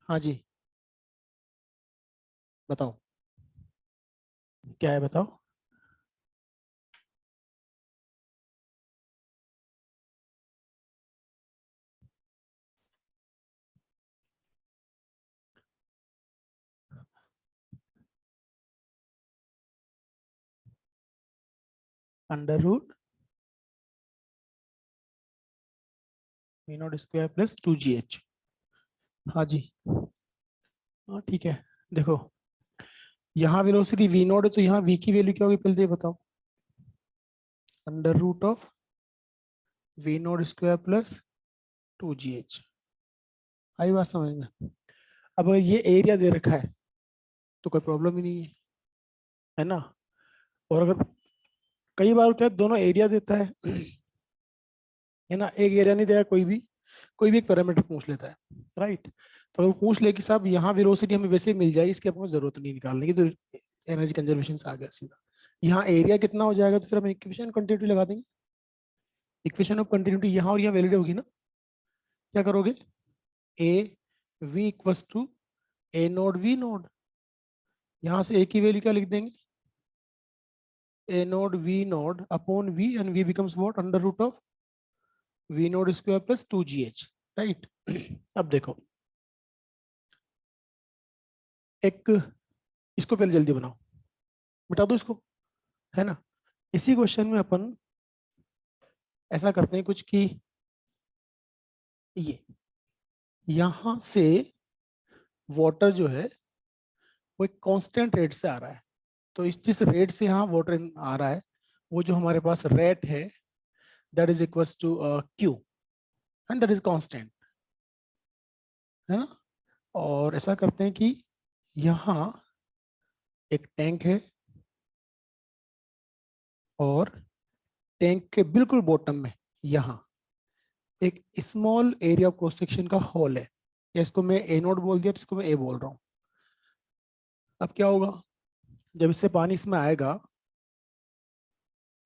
हाँ जी, बताओ क्या है, बताओ। Under root v not square plus 2gh। हाँ जी, हाँ ठीक है। देखो, यहाँ वेलोसिटी वी नॉट है तो यहाँ वी की वैल्यू क्या होगी पहले ये बताओ। Under root of v not square plus 2gh। आई बात समझ में? अब अगर ये एरिया दे रखा है तो कोई प्रॉब्लम ही नहीं है ना। और अगर कई बार क्या है, दोनों एरिया देता है ना, एक एरिया नहीं देगा, कोई भी एक पैरामीटर पूछ लेता है, राइट। तो अगर पूछ ले कि साहब यहाँ वेलोसिटी हमें वैसे ही मिल जाएगी, इसकी अपने को जरूरत नहीं निकालने की, तो एनर्जी कंजर्वेशन से आ गया सीधा। यहाँ एरिया कितना हो जाएगा तो फिर हम इक्वेशन कंटिन्यूटी लगा देंगे। इक्वेशन ऑफ कंटिन्यूटी यहाँ और यहाँ वैलिड होगी ना। क्या करोगे, A V equals to A naught V naught, यहाँ से ए की वैल्यू क्या लिख देंगे, A naught V naught upon V, and V becomes what, under root of V naught square plus 2gh, right. अब देखो, एक इसको पहले जल्दी बनाओ, बता दो इसको, है ना। इसी क्वेश्चन में अपन ऐसा करते हैं कुछ कि ये यहां से वाटर जो है वो एक कांस्टेंट रेट से आ रहा है। तो इस जिस रेट से यहाँ वाटर आ रहा है, वो जो हमारे पास रेट है, that is equals to q, and that is constant, है ना। और ऐसा करते हैं कि यहाँ एक टैंक है, और टैंक के बिल्कुल बॉटम में यहाँ एक small area of cross section का होल है, या इसको मैं ए नोट बोल दिया तो इसको मैं ए बोल रहा हूँ। अब क्या होगा, जब इससे पानी इसमें आएगा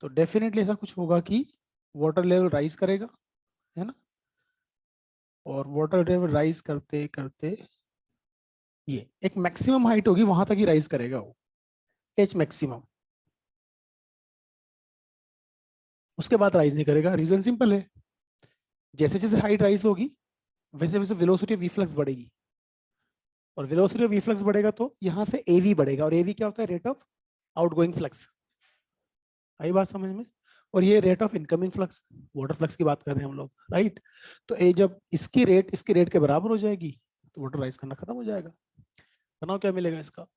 तो डेफिनेटली ऐसा कुछ होगा कि वाटर लेवल राइज करेगा, है ना। और वाटर लेवल राइज करते करते ये एक मैक्सिमम हाइट होगी, वहां तक ही राइज करेगा वो, एच मैक्सिमम। उसके बाद राइज नहीं करेगा, रीजन सिंपल है, जैसे जैसे हाइट राइज होगी वैसे वैसे वेलोसिटी ऑफ फ्लक्स बढ़ेगी, और वेलोसिटी ऑफ फ्लक्स बढ़ेगा तो यहाँ से एवी बढ़ेगा, और एवी क्या होता है, रेट ऑफ आउटगोइंग फ्लक्स। आई बात समझ में? और ये rate of incoming flux, water flux की बात कर रहे हैं हम लोग, राइट। तो ये जब इसकी रेट के बराबर हो जाएगी तो वाटर राइज करना खत्म हो जाएगा। बनाओ क्या मिलेगा इसका।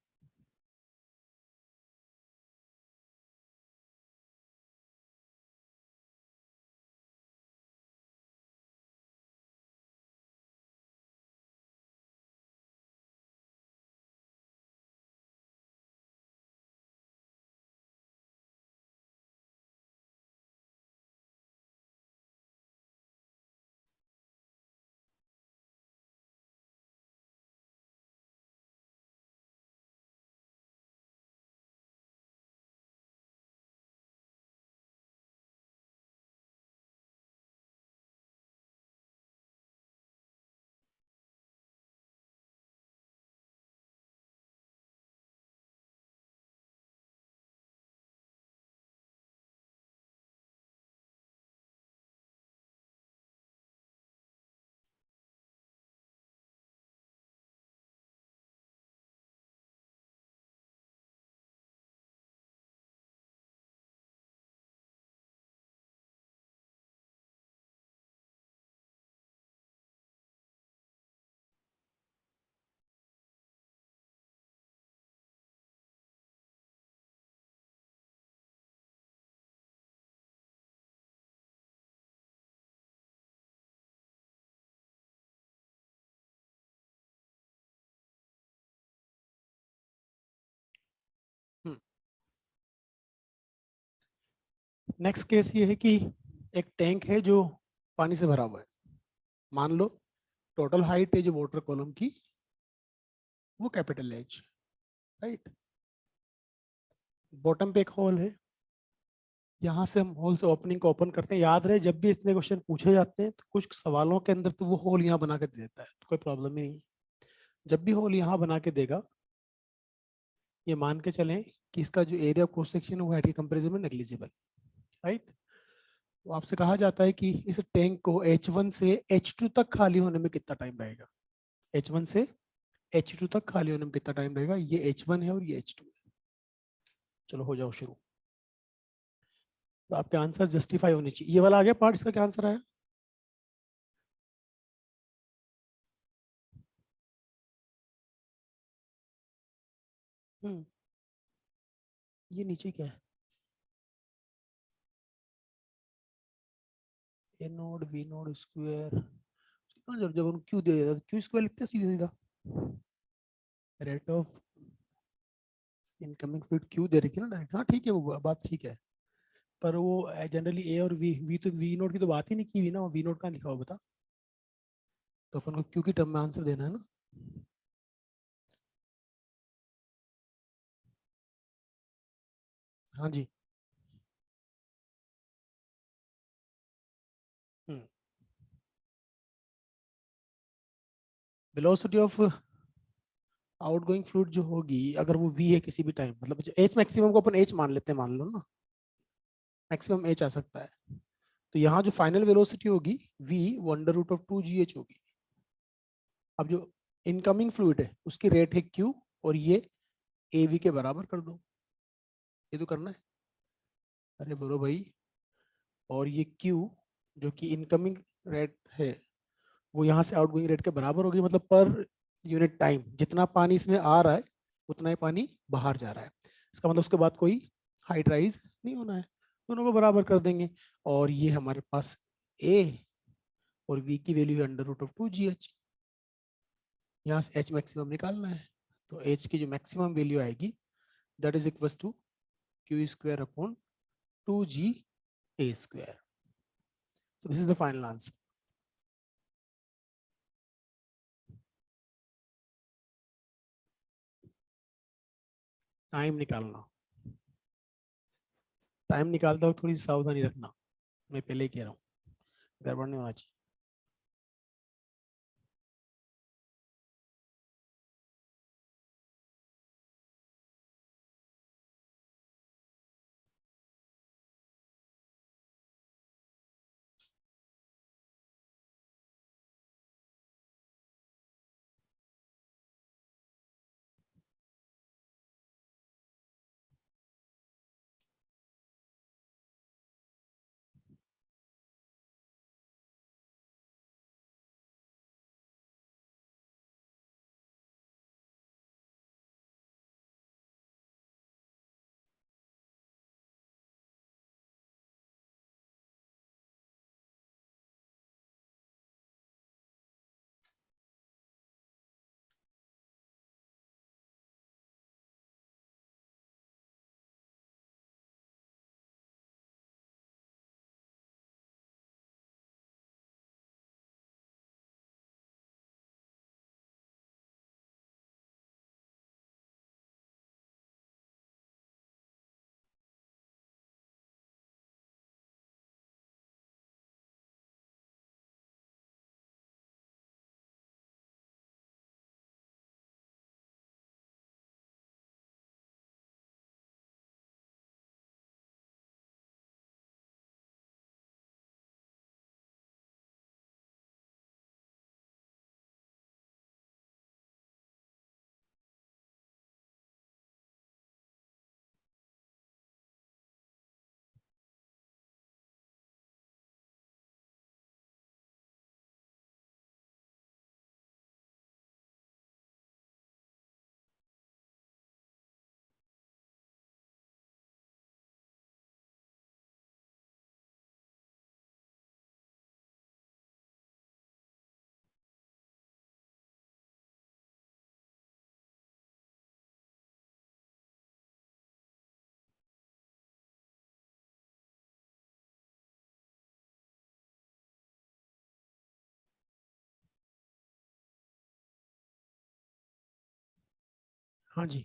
नेक्स्ट केस ये है कि एक टैंक है जो पानी से भरा हुआ है। मान लो टोटल हाइट है जो वाटर कॉलम की, वो कैपिटल एच, राइट। बॉटम पे एक होल है, यहाँ से हम होल से ओपनिंग को ओपन करते हैं। याद रहे जब भी इसमें क्वेश्चन पूछे जाते हैं तो कुछ सवालों के अंदर तो वो होल यहाँ बना के दे देता है, तो कोई प्रॉब्लम ही नहीं। जब भी होल यहाँ बना के देगा, ये मान के चलें कि इसका जो एरिया ऑफ क्रॉस सेक्शन है वो हाइट के कंपेरिजन में नेग्लिजिबल, राइट। तो आपसे कहा जाता है कि इस टैंक को H1 से H2 तक खाली होने में कितना टाइम रहेगा। H1 से H2 तक खाली होने में कितना टाइम रहेगा। ये H1 है और ये H2 है। चलो हो जाओ शुरू। तो आपके आंसर जस्टिफाई होने चाहिए। ये वाला आ गया पार्ट, इसका क्या आंसर आया। हम्म, ये नीचे क्या है। A node V node square, जब जब हम क्यू दे देता तो क्यू स्क्वायर लिखते हैं सीधा सीधा। Rate of incoming fluid Q दे रखी है ना डायरेक्ट। हाँ ठीक है, वो बात ठीक है। पर वो जनरली ए और वी वी तो वी नोट की तो बात ही नहीं की हुई ना। वी नोट कहाँ लिखा हुआ बता। तो अपन को क्यू की टर्म में आंसर देना है ना। हाँ जी। वेलोसिटी ऑफ आउटगोइंग फ्लूइड जो होगी, अगर वो वी है किसी भी टाइम, मतलब एच मैक्सिमम को अपन एच मान लेते हैं, मान लो ना, मैक्सिमम एच आ सकता है। तो यहाँ जो फाइनल वेलोसिटी होगी वी, वो अंडर रूट ऑफ 2gh होगी। अब जो इनकमिंग फ्लूइड है उसकी रेट है क्यू, और ये ए वी के बराबर कर दो। ये तो करना है। अरे बोलो भाई। और ये क्यू जो कि इनकमिंग रेट है, वो यहाँ से आउटगोइंग रेट के बराबर होगी। मतलब पर यूनिट टाइम जितना पानी इसमें आ रहा है उतना ही पानी बाहर जा रहा है। इसका मतलब उसके बाद कोई हाइट राइज नहीं होना है। दोनों को बराबर कर देंगे। और ये हमारे पास ए और वी की वैल्यू है अंडर रूट ऑफ 2gh। यहाँ से एच मैक्सिमम निकालना है। तो एच की जो मैक्सिमम वैल्यू आएगी that is equal to q square upon 2g a square. This is the final answer. Time निकालना। टाइम निकालता वक्त थोड़ी सावधानी रखना, मैं पहले ही कह रहा हूँ, गड़बड़ नहीं होना चाहिए। हाँ जी।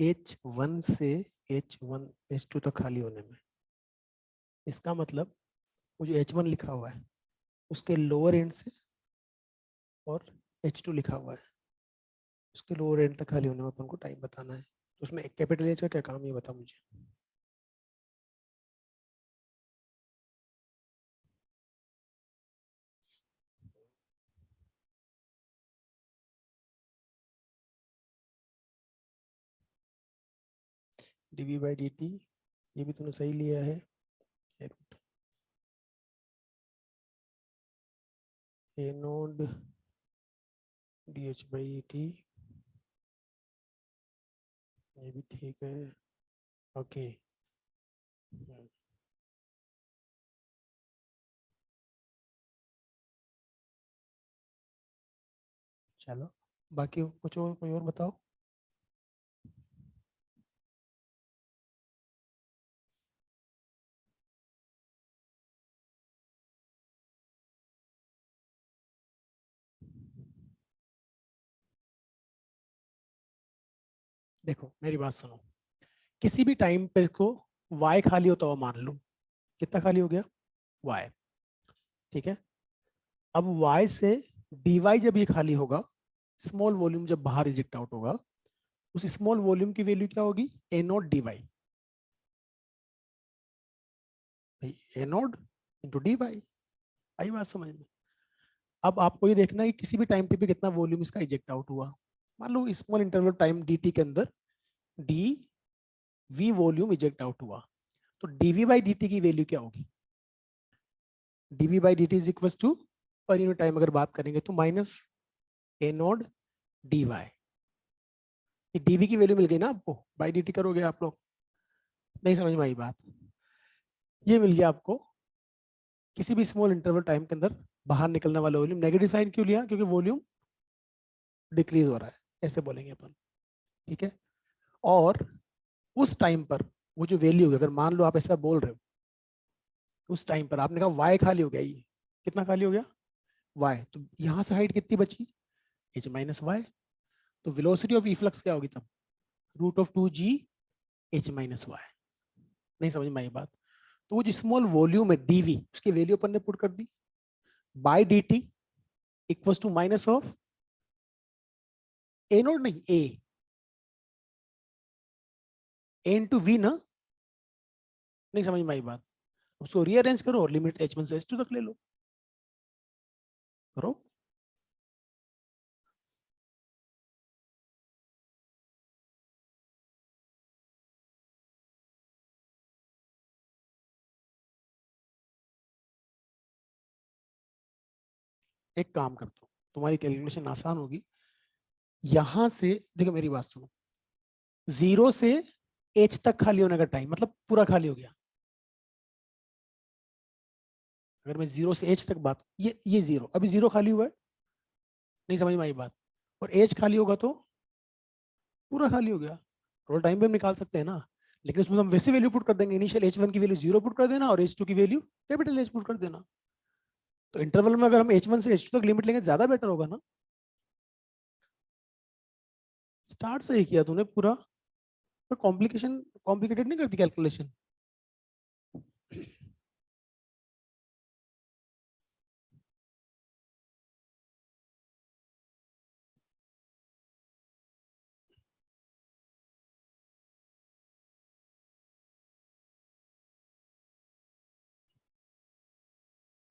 H1 से H1 H2 तक खाली होने में, इसका मतलब वो जो H1 लिखा हुआ है उसके लोअर एंड से, और H2 लिखा हुआ है उसके लोअर एंड तक खाली होने में अपन को टाइम बताना है। तो उसमें कैपिटल एच का क्या काम, ये बता मुझे। डीवी बाई डी टी, ये भी तूने सही लिया है। A naught D H by T, ये भी ठीक है। ओके। चलो बाकी कुछ और, कोई और बताओ। देखो मेरी बात सुनो, किसी भी टाइम पे इसको y खाली होता हुआ मान लो, कितना खाली हो गया y, ठीक है। अब y से dy जब ये खाली होगा, स्मॉल वॉल्यूम जब बाहर रिजेक्ट आउट होगा, उस स्मॉल वॉल्यूम की वैल्यू क्या होगी, ए नोट डी वाई। भाई a not into d y, आई बात समझ में। अब आपको ये देखना है कि किसी भी टाइम पे भी कितना वॉल्यूम इसका इजेक्ट आउट हुआ। मान लो small interval time D T के अंदर D V volume eject out हुआ, तो डीवी बाई डी टी की वैल्यू क्या होगी, DV by D T is equal to, पर यूनिट टाइम अगर बात करेंगे तो minus A naught D Y. DV की वैल्यू मिल गई ना आपको, बाई डी टी करोगे आप लोग, नहीं समझ में आई बात। ये मिल गया आपको किसी भी स्मॉल इंटरवल टाइम के अंदर बाहर निकलने वाला वॉल्यूम। नेगेटिव साइन क्यों लिया, क्योंकि वॉल्यूम डिक्रीज हो रहा है, ऐसे बोलेंगे अपन, ठीक है। और उस टाइम पर वो जो वैल्यू होगी, अगर मान लो आप ऐसा बोल रहे हो, उस टाइम पर आपने कहा वाई खाली हो गया, ये कितना खाली हो गया वाई, तो यहां से हाइट कितनी बची, एच माइनस वाई। तो वेलोसिटी ऑफ इफ्लक्स क्या होगी तब, root of two ji H minus Y. नहीं समझ में आई बात। तो वो जो स्मॉल वॉल्यूम है डीवी, उसकी वैल्यू अपन ने पुट कर दी, by D T equal to minus of A naught, नहीं ए इंटू वी ना। नहीं समझ में आई बात। उसको रीअरेंज करो और लिमिट एच वन से एच टू तक ले लो, करो। एक काम करता हूँ, तुम्हारी कैलकुलेशन आसान होगी। यहां से देखो मेरी बात सुनो, जीरो से एच तक खाली होने का टाइम मतलब पूरा खाली हो गया। अगर मैं जीरो से एच तक बात, ये जीरो, अभी जीरो खाली हुआ है, नहीं समझ में आई बात। और एच खाली होगा तो पूरा खाली हो गया। टोटल टाइम भी हम निकाल सकते हैं ना, लेकिन उसमें हम वैसे वैल्यू पुट कर देंगे, इनिशियल एच वन की वैल्यू जीरो पुट कर देना और एच टू की वैल्यू कैपिटल एच पुट कर देना। तो इंटरवल में अगर हम एच वन से एच टू तक लिमिट लेंगे ज्यादा बेटर होगा ना। स्टार्ट से ही किया तूने पूरा, तो कॉम्प्लिकेशन कॉम्प्लिकेटेड नहीं करती कैलकुलेशन।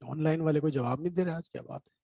ऑनलाइन वाले कोई जवाब नहीं दे रहे, आज क्या बात है।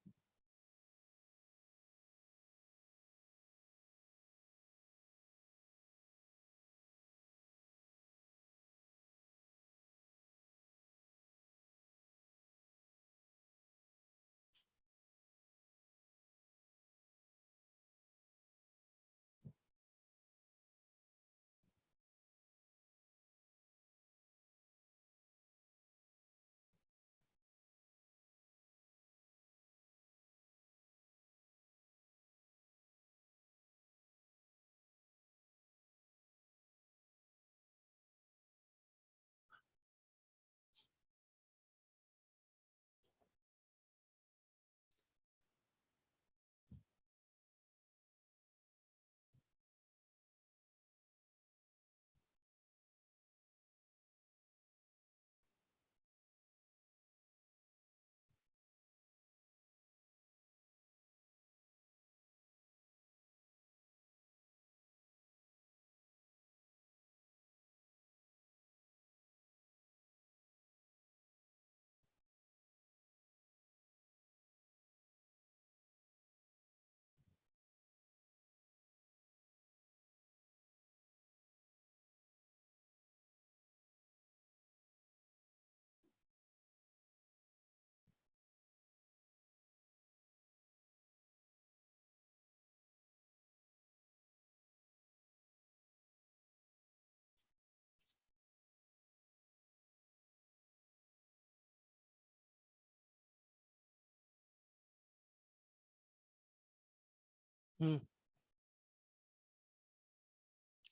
हम्म,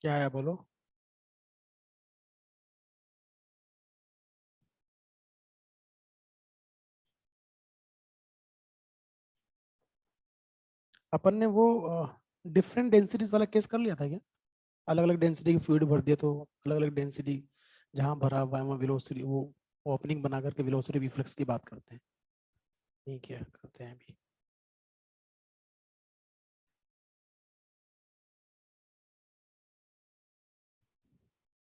क्या है बोलो। अपन ने वो डिफरेंट डेंसिटीज वाला केस कर लिया था क्या? अलग अलग डेंसिटी की फ्लूइड भर दिया तो अलग अलग डेंसिटी जहां भरा हुआ है वहाँ वेलोसिटी वो ओपनिंग बना करके वेलोसिटी रिफ्लेक्स की बात करते हैं। नहीं क्या करते हैं अभी?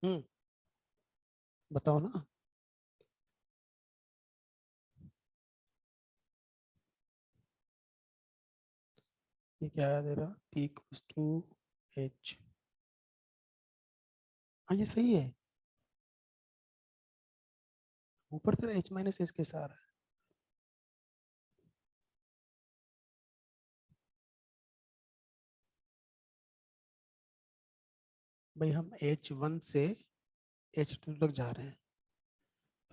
हम्म, बताओ ना। ये क्या है तेरा टी इक्वल्स टू एच? हाँ ये सही है। ऊपर तेरा एच माइनस एच कैसा आ रहा है? भाई हम एच वन से एच टू तक जा रहे हैं,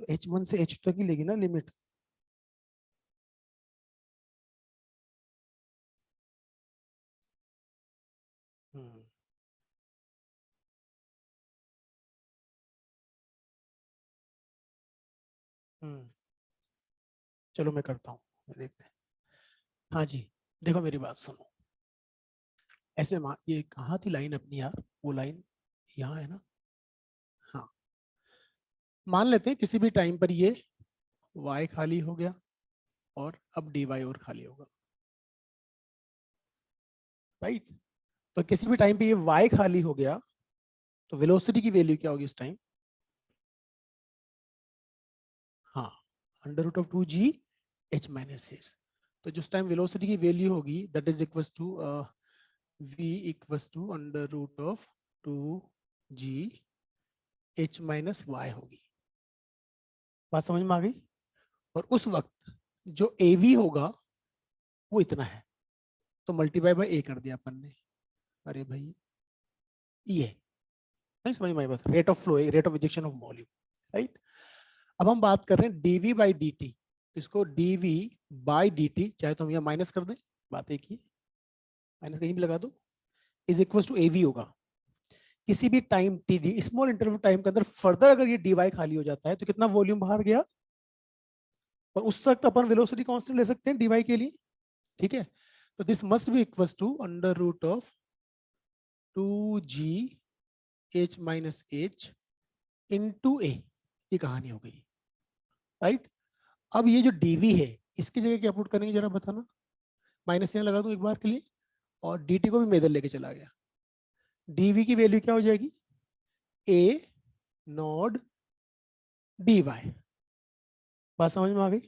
तो एच वन से एच टू तक ही लेगी ना लिमिट। हम्म, हम्म, चलो मैं करता हूँ, देखते हैं। हाँ जी, देखो मेरी बात सुनो। ऐसे ये कहाँ थी लाइन अपनी यार, वो लाइन यहाँ है ना। हाँ, मान लेते हैं किसी भी टाइम पर ये y खाली हो गया और अब dy और खाली होगा, राइट। तो किसी भी टाइम पे ये y खाली हो गया तो वेलोसिटी की वैल्यू क्या होगी इस टाइम? हाँ, under root of two ji H minus h. तो जिस टाइम वेलोसिटी की वैल्यू होगी that is equals to v equals to under root of two ji H minus y होगी। बात समझ में आ गई? और उस वक्त जो ए वी होगा वो इतना है, तो मल्टीप्लाई बाय ए कर दिया अपन ने। अरे भाई ये नहीं समझ में आई बात? Rate of flow, rate of ejection of volume, right. अब हम बात कर रहे हैं डीवी बाई डी टी, इसको डीवी बाई डी टी चाहे तो हम यहाँ माइनस कर दें, बात एक ही, माइनस कहीं भी लगा दो, इज इक्वल टू एवी होगा। किसी भी time T D small interval time के अंदर फर्दर अगर ये डीवाई खाली हो जाता है तो कितना वॉल्यूम बाहर गया, और उस वक्त अपन वेलोसिटी कांस्टेंट ले सकते हैं डीवाई के लिए, ठीक है। तो this must be equal to under root of two ji H minus h into a, ये कहानी हो गई, राइट। अब ये जो डीवी है इसकी जगह क्या पुट करेंगे जरा बताना। माइनस यहाँ लगा दूं एक बार के लिए, और dt को भी मैं इधर लेके चला गया। dv की वैल्यू क्या हो जाएगी? a not dy। बात समझ में आ गई?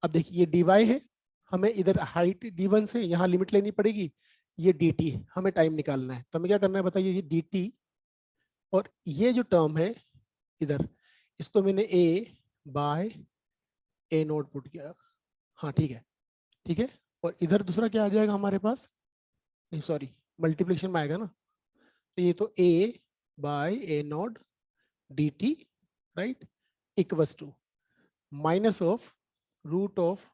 अब देखिए ये dy है, हमें इधर हाइट d1 से यहाँ लिमिट लेनी पड़ेगी, ये dt है, हमें टाइम निकालना है, तो हमें क्या करना है बताइए, ये dt और ये जो टर्म है इधर, इसको मैंने a by a not put किया। हाँ ठीक है, ठीक है। और इधर दूसरा क्या आ जाएगा हमारे पास, नहीं सॉरी, मल्टीप्लिकेशन में आएगा ना, तो ये तो a by a not d t, right, equals to minus of root of,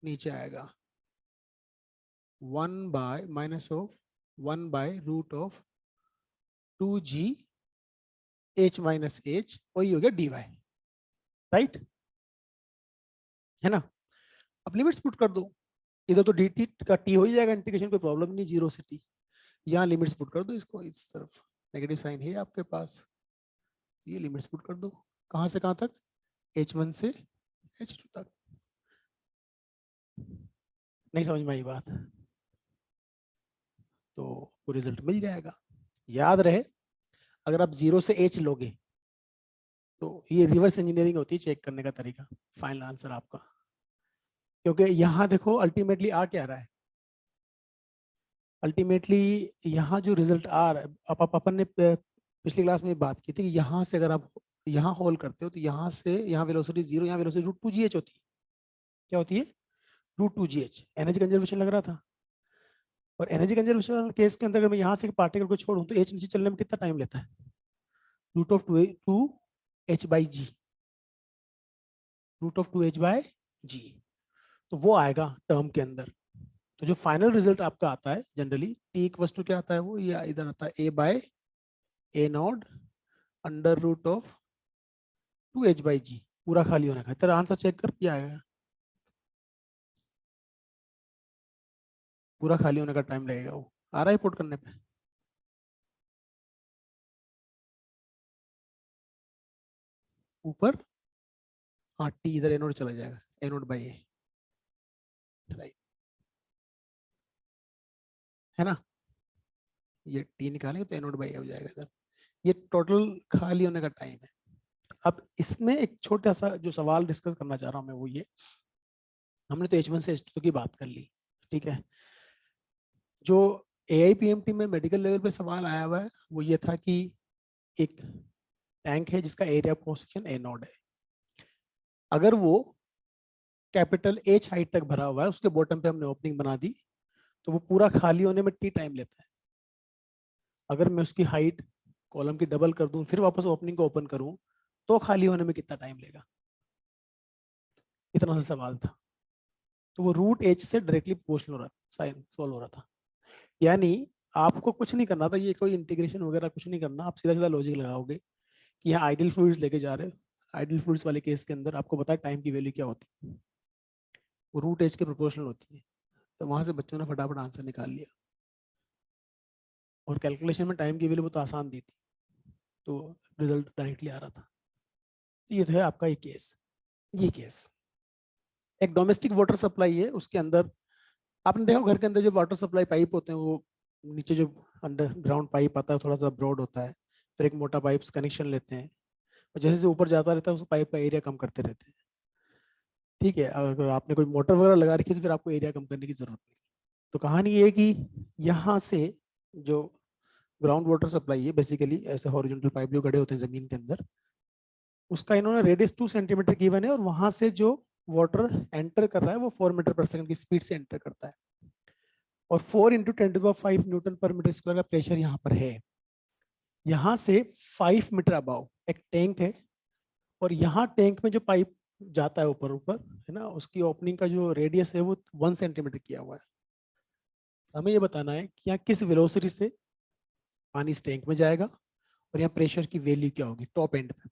नीचे आएगा one by minus of one by root of two ji H minus h, वही हो गया डी वाई, राइट, है ना। अब लिमिट्स पुट कर दो, इधर तो डी टी का टी हो ही जाएगा इंटीग्रेशन, कोई प्रॉब्लम नहीं, जीरो से टी। यहाँ लिमिट्स पुट कर दो, इसको इस तरफ नेगेटिव साइन है आपके पास, ये लिमिट्स पुट कर दो, कहाँ से कहाँ तक, एच वन से एच टू तक। नहीं समझ में आई बात? तो वो रिजल्ट मिल जाएगा। याद रहे, अगर आप जीरो से एच लोगे तो ये रिवर्स इंजीनियरिंग होती है चेक करने का तरीका, फाइनल आंसर आपका। क्योंकि यहाँ देखो अल्टीमेटली आ क्या रहा है, अल्टीमेटली यहाँ जो रिजल्ट आ रहा है, अपन ने पिछली क्लास में बात की थी कि यहाँ से अगर आप यहाँ होल करते हो तो यहाँ से यहाँ वेलोसिटी जीरो, यहाँ वेलोसिटी रूट टू जी एच होती है। क्या होती है? रूट टू जी एच। एनर्जी कंजर्वेशन लग रहा था, और एनर्जी कंजर्वेशन केस के अंदर अगर मैं यहाँ से पार्टिकल को छोड़ूं तो एच नीचे चलने में कितना टाइम लेता है? Root of two h by g, root of two h by g. तो वो आएगा टर्म के अंदर। तो जो फाइनल रिजल्ट आपका आता है जनरली टी इक्वल टू क्या आता है, वो ये इधर आता है a by a naught under root of 2h by g, पूरा खाली होने का। तेरा आंसर चेक कर, क्या आएगा? पूरा खाली होने का टाइम लगेगा, वो आ रहा है पुट करने पे। ऊपर हाँ टी इधर ए नोड चला जाएगा, ए नोड बाई ए, राइट, है ना? ये टी निकालेंगे तो ए नोड बाई ए हो जाएगा इधर। ये टोटल खाली होने का टाइम है। अब इसमें एक छोटा सा जो सवाल डिस्कस करना चाह रहा हूँ मैं, वो ये, हमने तो H1 से H2 की बात कर ली, ठीक है। जो AIPMT में मेडिकल लेवल पे सवाल आया हुआ है वो ये था कि एक टैंक है जिसका area of cross section A not है, अगर वो कैपिटल H हाइट तक भरा हुआ है, उसके बॉटम पे हमने ओपनिंग बना दी, तो वो पूरा खाली होने में T टाइम लेता है। अगर मैं उसकी हाइट कॉलम की डबल कर दूं फिर वापस ओपनिंग को ओपन करूं, तो खाली होने में कितना टाइम लेगा? इतना सा सवाल था। तो वो रूट एच से डायरेक्टली प्रोपोर्शनल हो रहा था, साइन सॉल्व हो रहा था। यानी आपको कुछ नहीं करना था, ये कोई इंटीग्रेशन वगैरह कुछ नहीं करना, आप सीधा सीधा लॉजिक लगाओगे कि यहाँ आइडियल फ्लूइड्स लेके जा रहे हो। आइडियल फ्लूइड्स वाले केस के अंदर आपको पता है टाइम की वैल्यू क्या होती है, वो रूट एच के प्रोपोर्शनल होती है। तो वहां से बच्चों ने फटाफट आंसर निकाल लिया, और कैलकुलेशन में टाइम की वैल्यू बहुत आसान दी थी, तो रिजल्ट डायरेक्टली आ रहा था। तो ये तो है आपका ये केस। ये केस एक डोमेस्टिक वाटर सप्लाई है, उसके अंदर आपने देखा घर के अंदर जो वाटर सप्लाई पाइप होते हैं, वो नीचे जो अंडरग्राउंड पाइप आता है थोड़ा सा ब्रॉड होता है, फिर एक मोटा पाइप कनेक्शन लेते हैं, और जैसे जैसे ऊपर जाता रहता है उस पाइप का एरिया कम करते रहते हैं। ठीक है, अगर आपने कोई मोटर वगैरह लगा रखी है तो फिर आपको एरिया कम करने की जरूरत नहीं। तो कहानी ये है कि यहाँ से जो ग्राउंड वाटर सप्लाई है, बेसिकली ऐसे हॉरिजॉन्टल पाइप जो गड़े होते हैं जमीन के अंदर, उसका इन्होंने रेडियस 2 सेंटीमीटर गिवन है, और वहां से जो वाटर एंटर कर रहा है वो 4 मीटर पर सेकंड की स्पीड से एंटर करता है, और 4 × 10⁵ न्यूटन पर मीटर स्क्वायर का प्रेशर यहाँ पर है। यहाँ से 5 मीटर अबाव एक टैंक है, और यहाँ टैंक में जो पाइप जाता है ऊपर ऊपर, है ना, उसकी ओपनिंग का जो रेडियस है वो 1 सेंटीमीटर किया हुआ है। हमें ये बताना है कि यहाँ किस वेलोसिटी से पानी इस टैंक में जाएगा, और यहाँ प्रेशर की वैल्यू क्या होगी टॉप एंड पे।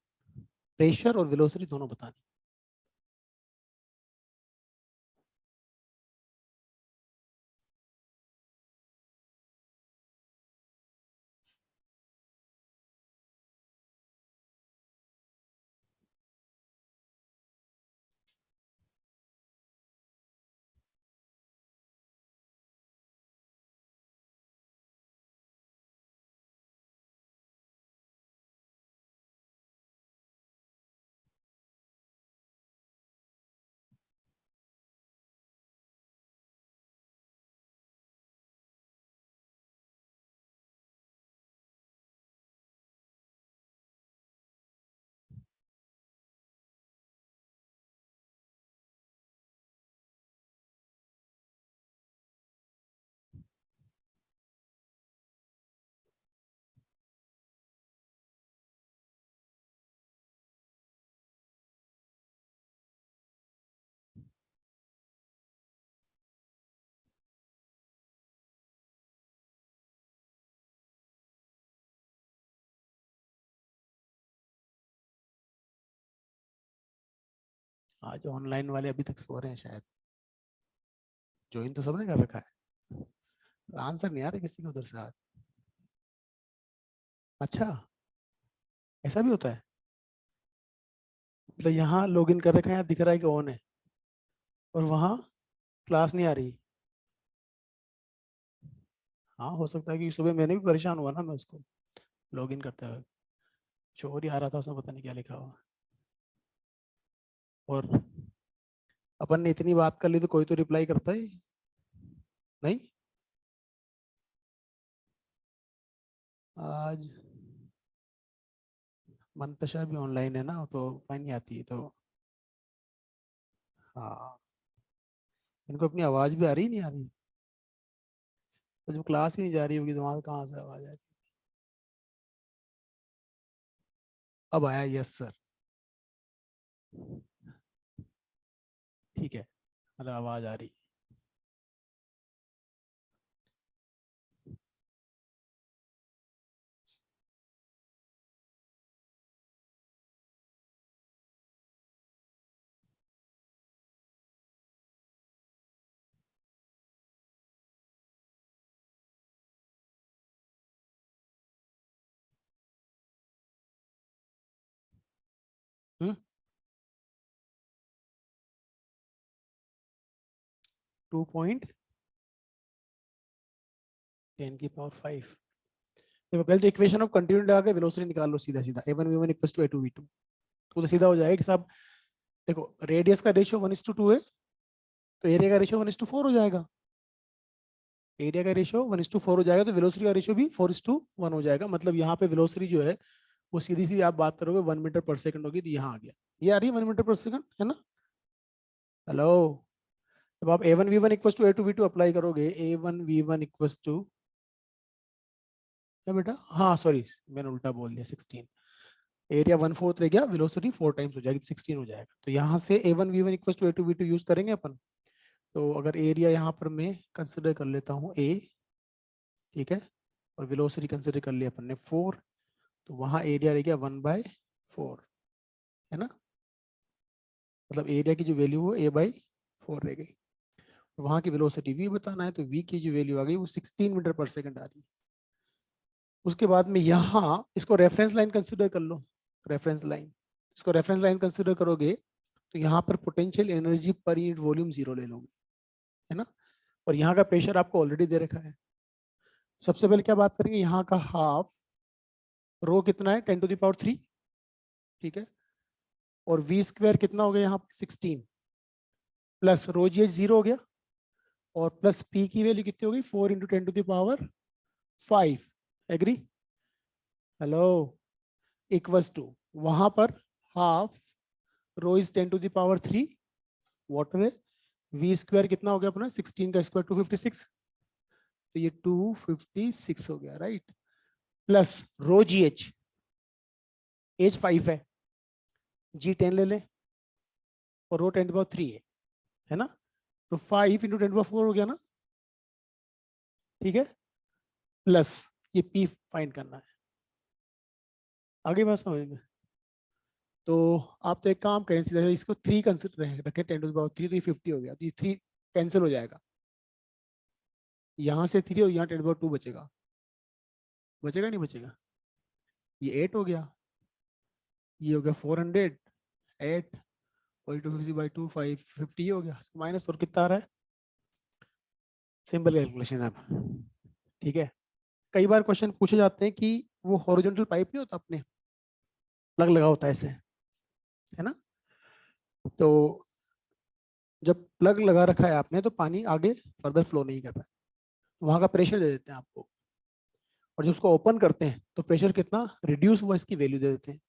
प्रेशर और वेलोसिटी दोनों बतानी। आज ऑनलाइन वाले अभी तक सो रहे हैं शायद, ज्वाइन तो सबने कर रखा है, आंसर नहीं आ रहा किसी को उधर से आज। अच्छा, ऐसा भी होता है? मतलब यहाँ लॉग इन कर रखा है, यहाँ दिख रहा है कि ऑन है, और वहाँ क्लास नहीं आ रही। हाँ हो सकता है कि सुबह मैंने भी परेशान हुआ ना, मैं उसको लॉग इन करते हुए शोर ही आ रहा था, उसमें पता नहीं क्या लिखा हुआ। और अपन ने इतनी बात कर ली तो कोई तो रिप्लाई करता ही नहीं। आज मंतशा भी ऑनलाइन है ना, तो फाइन नहीं आती है तो। हाँ, इनको अपनी आवाज भी आ रही नहीं आ रही, तो जब क्लास ही नहीं जा रही होगी तो वहां कहाँ से आवाज आ रही? अब आया, यस सर। ठीक है, मतलब आवाज आ रही। 2.10⁵ देखो पहले तो इक्वेशन ऑफ कंटिन्यूटी लगा के वेलोसिटी निकाल लो सीधा सीधा, a1 v1 equals to a2 v2, तो सीधा हो जाएगा कि साहब देखो रेडियस का रेशियो 1:2 है, तो एरिया का रेशियो 1:4 हो जाएगा। एरिया का रेशियो 1:4 हो जाएगा, तो वेलोसिटी का रेशियो भी 4:1 हो जाएगा। मतलब यहाँ पे वेलोसिटी जो है वो सीधी सीधी आप बात करोगे 1 मीटर पर सेकंड होगी, तो यहाँ आ गया, ये आ रही है 1 मीटर पर सेकंड, है ना। हेलो, जब आप a1 v1 equals to a2 v2 apply करोगे, a1 v1 इक्वल्स टू क्या बेटा, हाँ सॉरी मैंने उल्टा बोल दिया, 16। एरिया 1/4 रह गया, वेलोसिटी 4 टाइम्स हो जाएगी, 16 हो जाएगा। तो यहाँ से a1 v1 equals to a2 v2 use करेंगे अपन। तो अगर एरिया यहाँ पर मैं कंसिडर कर लेता हूँ a, ठीक है, और वेलोसिटी कंसिडर कर लिया अपन ने 4, तो वहाँ एरिया रह गया 1/4, है ना। मतलब एरिया की जो वैल्यू वो a/4 रह गई। वहाँ की वेलोसिटी v बताना है, तो v की जो वैल्यू आ गई वो 16 मीटर पर सेकंड आ रही है। उसके बाद में यहाँ इसको रेफरेंस लाइन कंसिडर कर लो, रेफरेंस लाइन, इसको रेफरेंस लाइन कंसिडर करोगे तो यहाँ पर potential energy per unit volume 0 ले लोगे, है ना। और यहाँ का प्रेशर आपको ऑलरेडी दे रखा है। सबसे पहले क्या बात करेंगे, यहाँ का हाफ रो कितना है 10⁻3, ठीक है, और वी स्क्वायर कितना हो गया यहाँ 16, प्लस रो जी एच 0 हो गया, और प्लस पी की वैल्यू कितनी हो गई 4 × 10⁵ एग्री। हेलो, इक्वल्स टू वहां पर हाफ रो इज 10⁻3 वाटर है, वी स्क्वायर कितना हो गया अपना 16 का स्क्वायर 256, तो ये 256 हो गया, राइट। प्लस रो जी एच 5 है, जी 10 ले ले, और रो 10⁻3 है ना, तो 5 × 10⁻4 हो गया ना, ठीक है, प्लस ये पी फाइंड करना है। आगे बात समझ में। तो आप तो एक काम करें, सीधा इसको 3 कंसिडर रखें 10⁻3, तो ये 50 हो गया, तो ये 3 कैंसिल हो जाएगा, यहाँ से 3 और यहाँ 10⁻2 बचेगा, बचेगा नहीं बचेगा, ये 8 हो गया, ये हो गया 400, 8 और 250/2 550 हो गया, माइनस और कितना आ रहा है, सिंपल कैलकुलेशन अब, ठीक है। कई बार क्वेश्चन पूछे जाते हैं कि वो हॉरिजॉन्टल पाइप नहीं होता, अपने प्लग लगा होता है ऐसे, है ना, तो जब प्लग लगा रखा है आपने तो पानी आगे फर्दर फ्लो नहीं कर रहा है, वहां का प्रेशर दे देते हैं आपको, और जब उसको ओपन करते हैं तो प्रेशर कितना रिड्यूस हुआ इसकी वैल्यू दे देते हैं।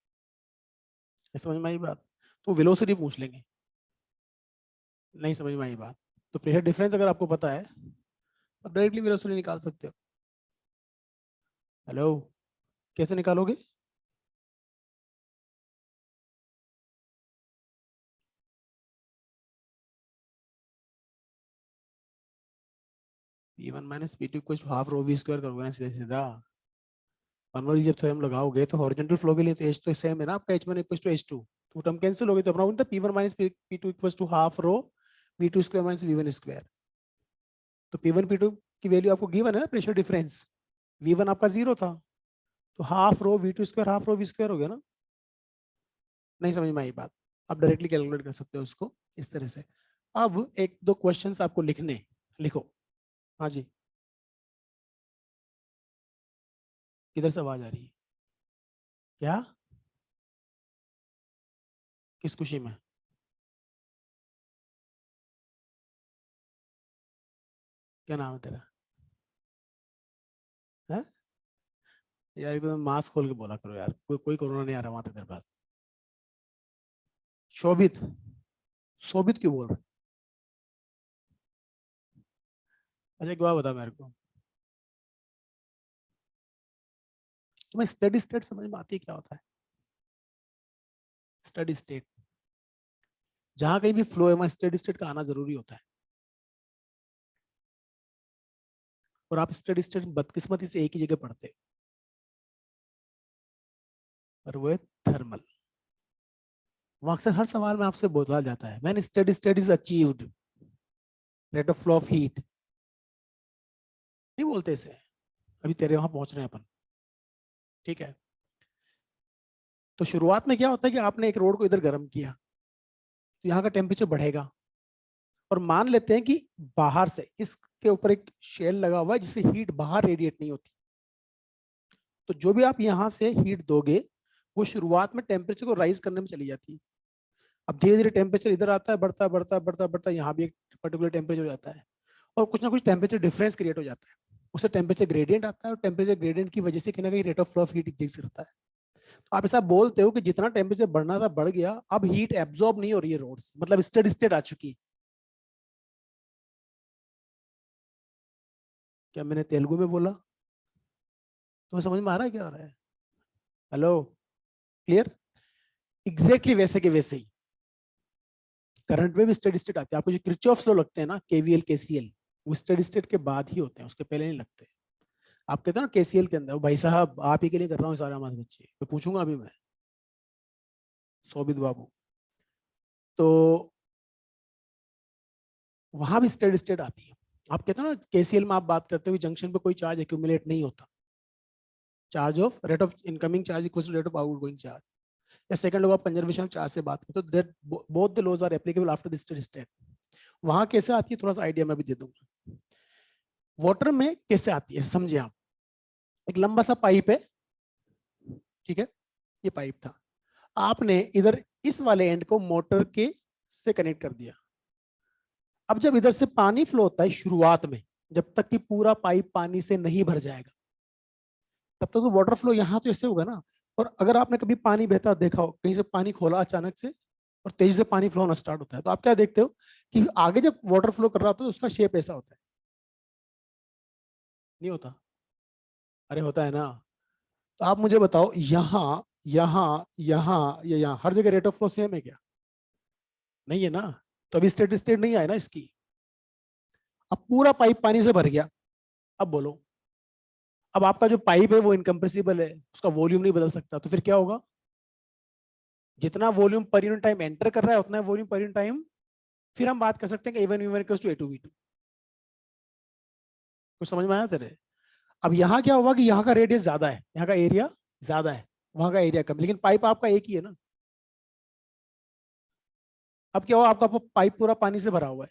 समझ में आई बात, तो वेलोसिटी पूछ लेंगे, नहीं समझ में आई बात, तो प्रेशर डिफरेंस अगर आपको पता है तो डायरेक्टली वेलोसिटी निकाल सकते हो। हेलो, कैसे निकालोगे, P1 minus P2 equal to half rho v square करोगे ना सीधा सीधा, नॉर्मली जब थ्योरम लगाओगे तो हॉरिजॉन्टल फ्लो के लिए तो एच तो सेम है ना आपका, H1 इक्वल टू H2, तो टर्म कैंसिल हो गई, तो अपना बनता P1 minus P2 equal to half rho V2 square minus V1 square. तो P1 P2 की वैल्यू आपको गिवन है ना, प्रेशर डिफरेंस V1 आपका 0 था, तो half rho V2 square half rho V square हो गया ना। नहीं समझ में आई बात, आप डायरेक्टली कैलकुलेट कर सकते हो उसको इस तरह से। अब एक दो क्वेश्चंस आपको लिखने, लिखो। हाँ जी, किधर से आवाज आ रही है, क्या, किस खुशी में, क्या नाम है तेरा, है यार, एकदम मास्क खोल के बोला करो यार, कोई कोरोना नहीं आ रहा वहां तक तेरे पास। शोभित, शोभित क्यों बोल रहे, अच्छा एक बात बता मेरे को, तुम्हें स्टडी स्टेट समझ में आती है क्या होता है, स्टडी स्टेट, जहां कहीं भी फ्लो है वहां स्टेडी स्टेट का आना जरूरी होता है। और आप स्टेडी स्टेट बदकिस्मती से एक ही जगह पढ़ते हो, और वो है थर्मल। वो अक्सर हर सवाल में आपसे बोला जाता है, when steady state is achieved, rate of flow of heat. नहीं बोलते इसे, अभी तेरे वहां पहुंच रहे हैं अपन, ठीक है। तो शुरुआत में क्या होता है कि आपने एक रोड को इधर गर्म किया, तो यहाँ का टेम्परेचर बढ़ेगा, और मान लेते हैं कि बाहर से इसके ऊपर एक शेल लगा हुआ है जिससे हीट बाहर रेडिएट नहीं होती। तो जो भी आप यहाँ से हीट दोगे वो शुरुआत में टेम्परेचर को राइज करने में चली जाती है। अब धीरे धीरे टेम्परेचर इधर आता है, बढ़ता बढ़ता बढ़ता बढ़ता, यहाँ भी एक पर्टिकुलर टेम्परेचर हो जाता है, और कुछ ना कुछ टेम्परेचर डिफरेंस क्रिएट हो जाता है, उससे टेम्परेचर ग्रेडियंट आता है, और टेम्परेचर ग्रेडियंट की वजह से कहीं ना कहीं rate of flow of heat exist करता है। तो आप ऐसा बोलते हो कि जितना टेम्परेचर बढ़ना था बढ़ गया, अब हीट एब्जॉर्ब नहीं हो रही है रोड से, मतलब स्टेडी स्टेट आ चुकी है। क्या मैंने तेलुगु में बोला? तुम्हें समझ में आ रहा है क्या हो रहा है? Hello, clear? एग्जैक्टली वैसे के वैसे ही करंट में भी स्टेडी स्टेट आती है। आपको जो किरचॉफ्स लॉ लगते हैं ना, केवीएल केसीएल, वो स्टेडी स्टेट के बाद ही होते हैं, उसके पहले नहीं लगते। आप कहते हो ना केसीएल के अंदर, भाई साहब आप ही के लिए कर रहा हूँ सारे हमारे बच्चे, तो पूछूंगा अभी मैं, सोबित बाबू। तो वहां भी स्टेडी स्टेट आती है। आप कहते हो ना केसीएल में आप बात करते हो जंक्शन पे कोई चार्ज एक्यूमुलेट नहीं होता, charge of rate of incoming charge equal to rate of outgoing charge, या second law of conservation charge से बात करते हो, that both the laws are applicable after the steady state. वहां कैसे आती है थोड़ा सा आइडिया मैं भी दे दूंगा। वाटर में कैसे आती है समझे आप। एक लंबा सा पाइप है, ठीक है, ये पाइप था, आपने इधर इस वाले एंड को मोटर के से कनेक्ट कर दिया। अब जब इधर से पानी फ्लो होता है शुरुआत में, जब तक कि पूरा पाइप पानी से नहीं भर जाएगा, तब तक तो वाटर फ्लो यहाँ तो ऐसे होगा ना। और अगर आपने कभी पानी बहता देखा हो, कहीं से पानी खोला अचानक से और तेजी से पानी फ्लो होना स्टार्ट होता है, तो आप क्या देखते हो कि आगे जब वाटर फ्लो कर रहा होता है तो उसका शेप ऐसा होता है, नहीं होता? अरे होता है ना। तो आप मुझे बताओ, यहाँ यहाँ यहाँ या यहाँ हर जगह रेट ऑफ फ्लो सेम है क्या? नहीं है ना। तो अभी स्टेडी स्टेट नहीं आया ना इसकी। अब पूरा पाइप पानी से भर गया, अब बोलो, अब आपका जो पाइप है वो इनकम्प्रेसिबल है, उसका वॉल्यूम नहीं बदल सकता, तो फिर क्या होगा? जितना वॉल्यूम पर यूनिट टाइम एंटर कर रहा है उतना वॉल्यूम पर यूनिट टाइम, फिर हम बात कर सकते हैं कि A1 V1 equals to A2 V2। कुछ समझ में आया तेरे? अब यहाँ क्या होगा कि यहाँ का रेडियस ज्यादा है, यहाँ का एरिया ज्यादा है, वहां का एरिया कम, लेकिन पाइप आपका एक ही है ना। अब क्या हुआ, आपका पाइप पूरा पानी से भरा हुआ है,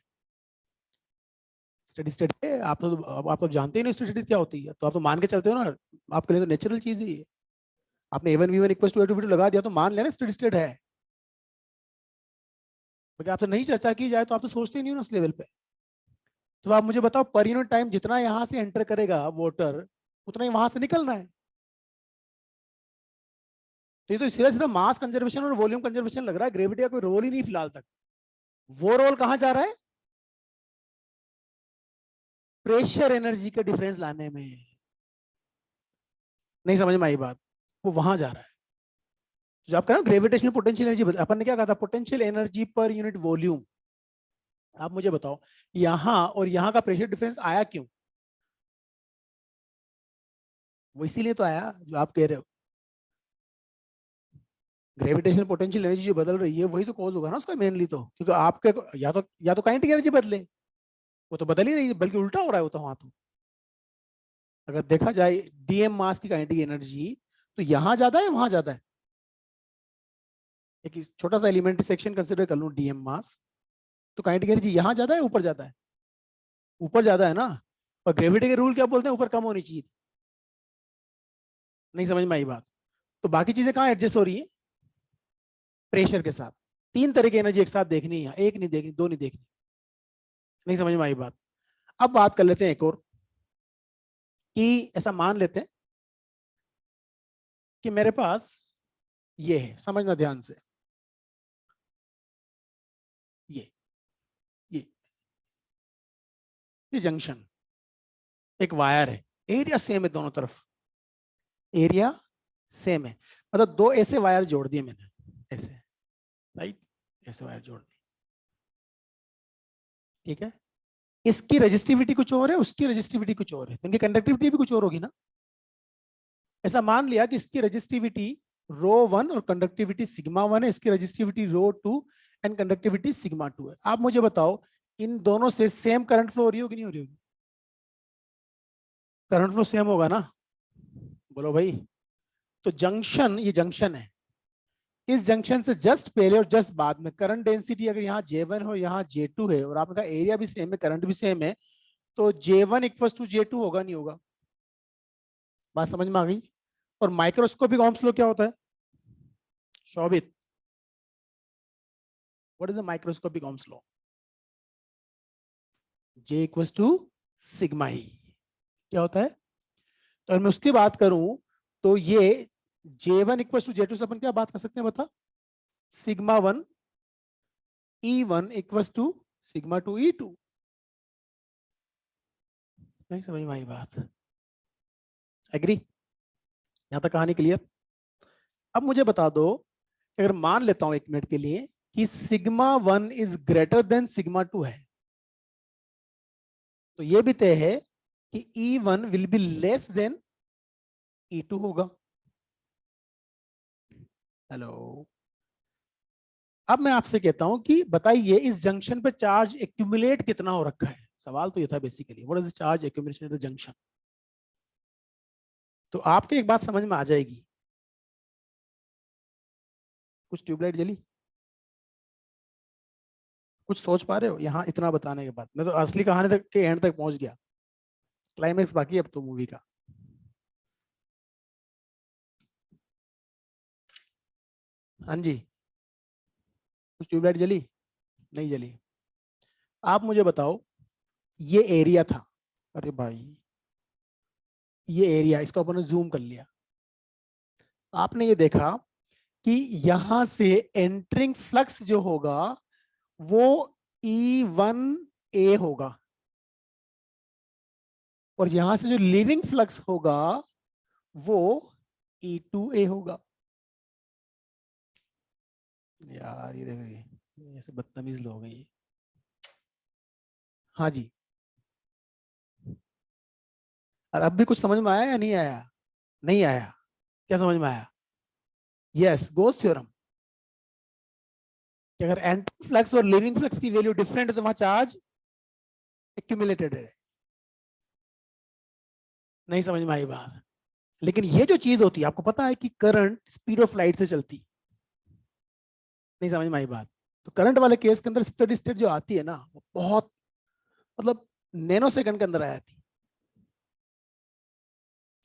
स्टेडी स्टेट है। आप तो जानते ही नहीं स्टेडी स्टेट क्या होती है, तो आप तो मान के चलते हो ना, आपके लिए तो नेचुरल चीज ही है। आपने A1 V1 equals to A2 V2 लगा दिया तो मान लेना स्टेडी स्टेट है। अगर आपसे नहीं चर्चा की जाए तो आप तो सोचते ही नहीं हो ना उस लेवल पे। तो आप मुझे बताओ, पर यूनिट टाइम जितना यहां से एंटर करेगा वाटर, उतना ही वहां से निकलना है। तो ये तो सीधा सीधा मास कंजर्वेशन और वॉल्यूम कंजर्वेशन लग रहा है, ग्रेविटी का कोई रोल ही नहीं फिलहाल तक। वो रोल कहां जा रहा है? प्रेशर एनर्जी का डिफरेंस लाने में। नहीं समझ में आई बात? वो वहां जा रहा है। जो आप कह रहे हो ग्रेविटेशनल पोटेंशियल एनर्जी, अपन ने क्या कहा था, potential energy per unit volume. आप मुझे बताओ, यहां और यहां का प्रेशर डिफरेंस आया क्यों? वो इसीलिए तो आया जो आप कह रहे हो। ग्रेविटेशनल पोटेंशियल एनर्जी जो बदल रही है वही तो कॉज होगा ना उसका मेनली, तो क्योंकि आपके या तो काइनेटिक एनर्जी बदले, वो तो बदल ही रही है, बल्कि उल्टा हो रहा है वो तो वहां तो। अगर देखा जाए डीएम मास की काइनेटिक एनर्जी, तो यहां ज्यादा है वहां ज्यादा है? एक छोटा सा एलिमेंट्री सेक्शन कंसिडर कर लूं डीएम मास, तो काइनेटिक एनर्जी यहां ज्यादा है ऊपर ज्यादा है? ऊपर ज्यादा है ना। और ग्रेविटी के रूल क्या बोलते हैं, ऊपर कम होनी चाहिए थी। नहीं समझ में आई बात? तो बाकी चीजें कहाँ एडजस्ट हो रही है? प्रेशर के साथ। तीन तरह की एनर्जी एक साथ देखनी है, एक नहीं देखनी, दो नहीं देखनी। नहीं समझ में आई बात? अब बात कर लेते हैं एक और, कि ऐसा मान लेते हैं कि मेरे पास ये है, समझना ध्यान से, ये ये ये जंक्शन, एक वायर है, एरिया सेम है दोनों तरफ, एरिया सेम है, मतलब दो ऐसे वायर जोड़ दिए मैंने, ऐसे, राइट, ऐसे वायर जोड़ दिए। ठीक है, इसकी रजिस्टिविटी कुछ और है, उसकी रजिस्टिविटी कुछ और है, तो इनकी कंडक्टिविटी भी कुछ और होगी ना। ऐसा मान लिया कि इसकी रजिस्टिविटी ρ1 और कंडक्टिविटी σ1 है, इसकी रजिस्टिविटी ρ2 एंड कंडक्टिविटी σ2 है। आप मुझे बताओ इन दोनों से सेम करंट फ्लो हो रही होगी नहीं हो रही होगी? करंट फ्लो सेम होगा ना, बोलो भाई। तो जंक्शन, ये जंक्शन है, इस जंक्शन से जस्ट पहले और जस्ट बाद में करंट डेंसिटी अगर यहाँ J1 हो यहाँ J2 है और आपका एरिया भी सेम है, करंट भी सेम है, तो J1 इक्वल्स टू J2 होगा नहीं होगा? बात समझ में आ गई? और माइक्रोस्कोपिक ओम्स लॉ क्या होता है Shobhit? What is the microscopic Ohm's law? J equals to sigma ही। क्या होता है? तो अगर मैं उसकी बात करूं तो ये J1 इक्वल्स टू J2 से अपन क्या बात कर सकते हैं बता? σ1 E1 इक्वल्स टू σ2 E2। नहीं समझ में आई बात? एग्री? यहां तक कहानी क्लियर? अब मुझे बता दो, अगर मान लेता हूं 1 मिनट के लिए कि σ1 इज ग्रेटर देन σ2 है, तो यह भी तय है कि E1 will be less than E2 होगा। हेलो, अब मैं आपसे कहता हूं कि बताइए इस जंक्शन पे चार्ज एक्यूमुलेट कितना हो रखा है? सवाल तो ये था basically, what is the charge accumulation at the junction. तो आपके एक बात समझ में आ जाएगी, कुछ ट्यूबलाइट जली? कुछ सोच पा रहे हो यहाँ इतना बताने के बाद? मैं तो असली कहानी तक के एंड तक पहुंच गया, क्लाइमेक्स बाकी है अब तो मूवी का। हाँ जी, कुछ ट्यूबलाइट जली? नहीं जली। आप मुझे बताओ, ये एरिया था, अरे भाई ये एरिया, इसको अपन ने जूम कर लिया। आपने ये देखा कि यहां से एंटरिंग फ्लक्स जो होगा वो E1A होगा, और यहां से जो लिविंग फ्लक्स होगा वो E2A होगा। यार ये देखो, ये ऐसे बदतमीज लोग हैं ये। हाँ जी, और अब भी कुछ समझ में आया या नहीं आया? नहीं आया? क्या समझ में आया? यस, गोस थ्योरम, कि अगर एंटी फ्लक्स और लिविंग फ्लक्स की वैल्यू डिफरेंट है तो वहां चार्ज एक्यूमुलेटेड है। नहीं समझ में आई बात? लेकिन ये जो चीज होती है, आपको पता है कि करंट स्पीड ऑफ लाइट से चलती। नहीं समझ में आई बात? तो करंट वाले केस के अंदर स्टेडी स्टेट जो आती है ना, वो बहुत मतलब नैनो सेकंड के अंदर आ जाती,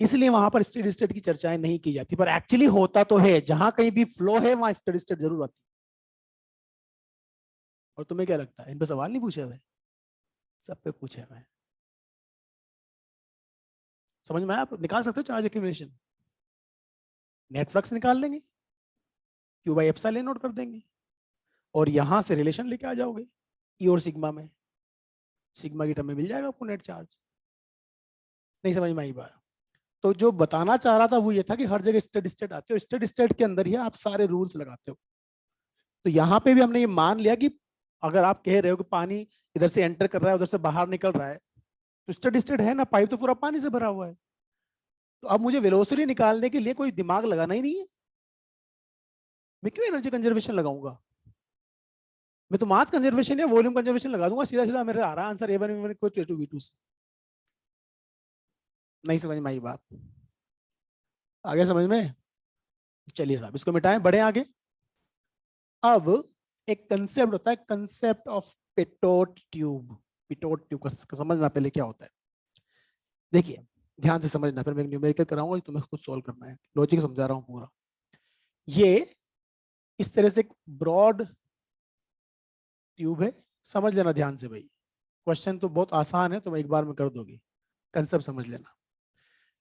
इसलिए वहां पर स्टेडी स्टेट की चर्चाएं नहीं की जाती, पर एक्चुअली होता तो है, जहां कहीं भी फ्लो है वहां स्टेडी स्टेट जरूर आती। और तुम्हें क्या लगता है, इन पे सवाल नहीं पूछे हुए? सब पे पूछे हुए। समझ में आया? आप निकाल सकते हो चार्ज एक्यूमुलेशन, नेट फ्लक्स निकाल लेंगे, क्यू बाई एप्सिलॉन नोट कर देंगे, और यहां से रिलेशन लेके आ जाओगे ई और सिग्मा में, सिग्मा की टर्म में मिल जाएगा आपको नेट चार्ज। नहीं समझ में आई बात? तो जो बताना चाह रहा था वो ये था कि हर जगह स्टेडी स्टेट आती है, और स्टेडी स्टेट के अंदर ही आप सारे रूल्स लगाते हो। तो यहाँ पे भी हमने ये मान लिया कि अगर आप कह रहे हो कि पानी इधर से एंटर कर रहा है उधर से बाहर निकल रहा है, तो स्टेडी स्टेट है ना, पाइप तो पूरा पानी से भरा हुआ है। तो अब मुझे वेलोसिटी निकालने के लिए कोई दिमाग लगाना ही नहीं है, मैं क्यों एनर्जी कंजर्वेशन लगाऊंगा? मैं तो मास कंजर्वेशन या वॉल्यूम कंजर्वेशन लगा दूंगा, सीधा सीधा मेरे आ रहा answer A1 V1 equal to V2 से। नहीं समझ में आई बात? आगे समझ में? चलिए साहब इसको मिटाएं, बढ़े आगे। अब एक कंसेप्ट होता है, concept of Pitot tube. Pitot tube का समझना पहले क्या होता है, देखिए ध्यान से समझना, फिर मैं न्यूमेरिकल कराऊंगा, तुम्हें खुद सॉल्व करना है, लॉजिक समझा रहा हूं पूरा। ये इस तरह से एक ब्रॉड ट्यूब है, समझ लेना ध्यान से भाई, क्वेश्चन तो बहुत आसान है, तुम एक बार में कर दोगे, कंसेप्ट समझ लेना।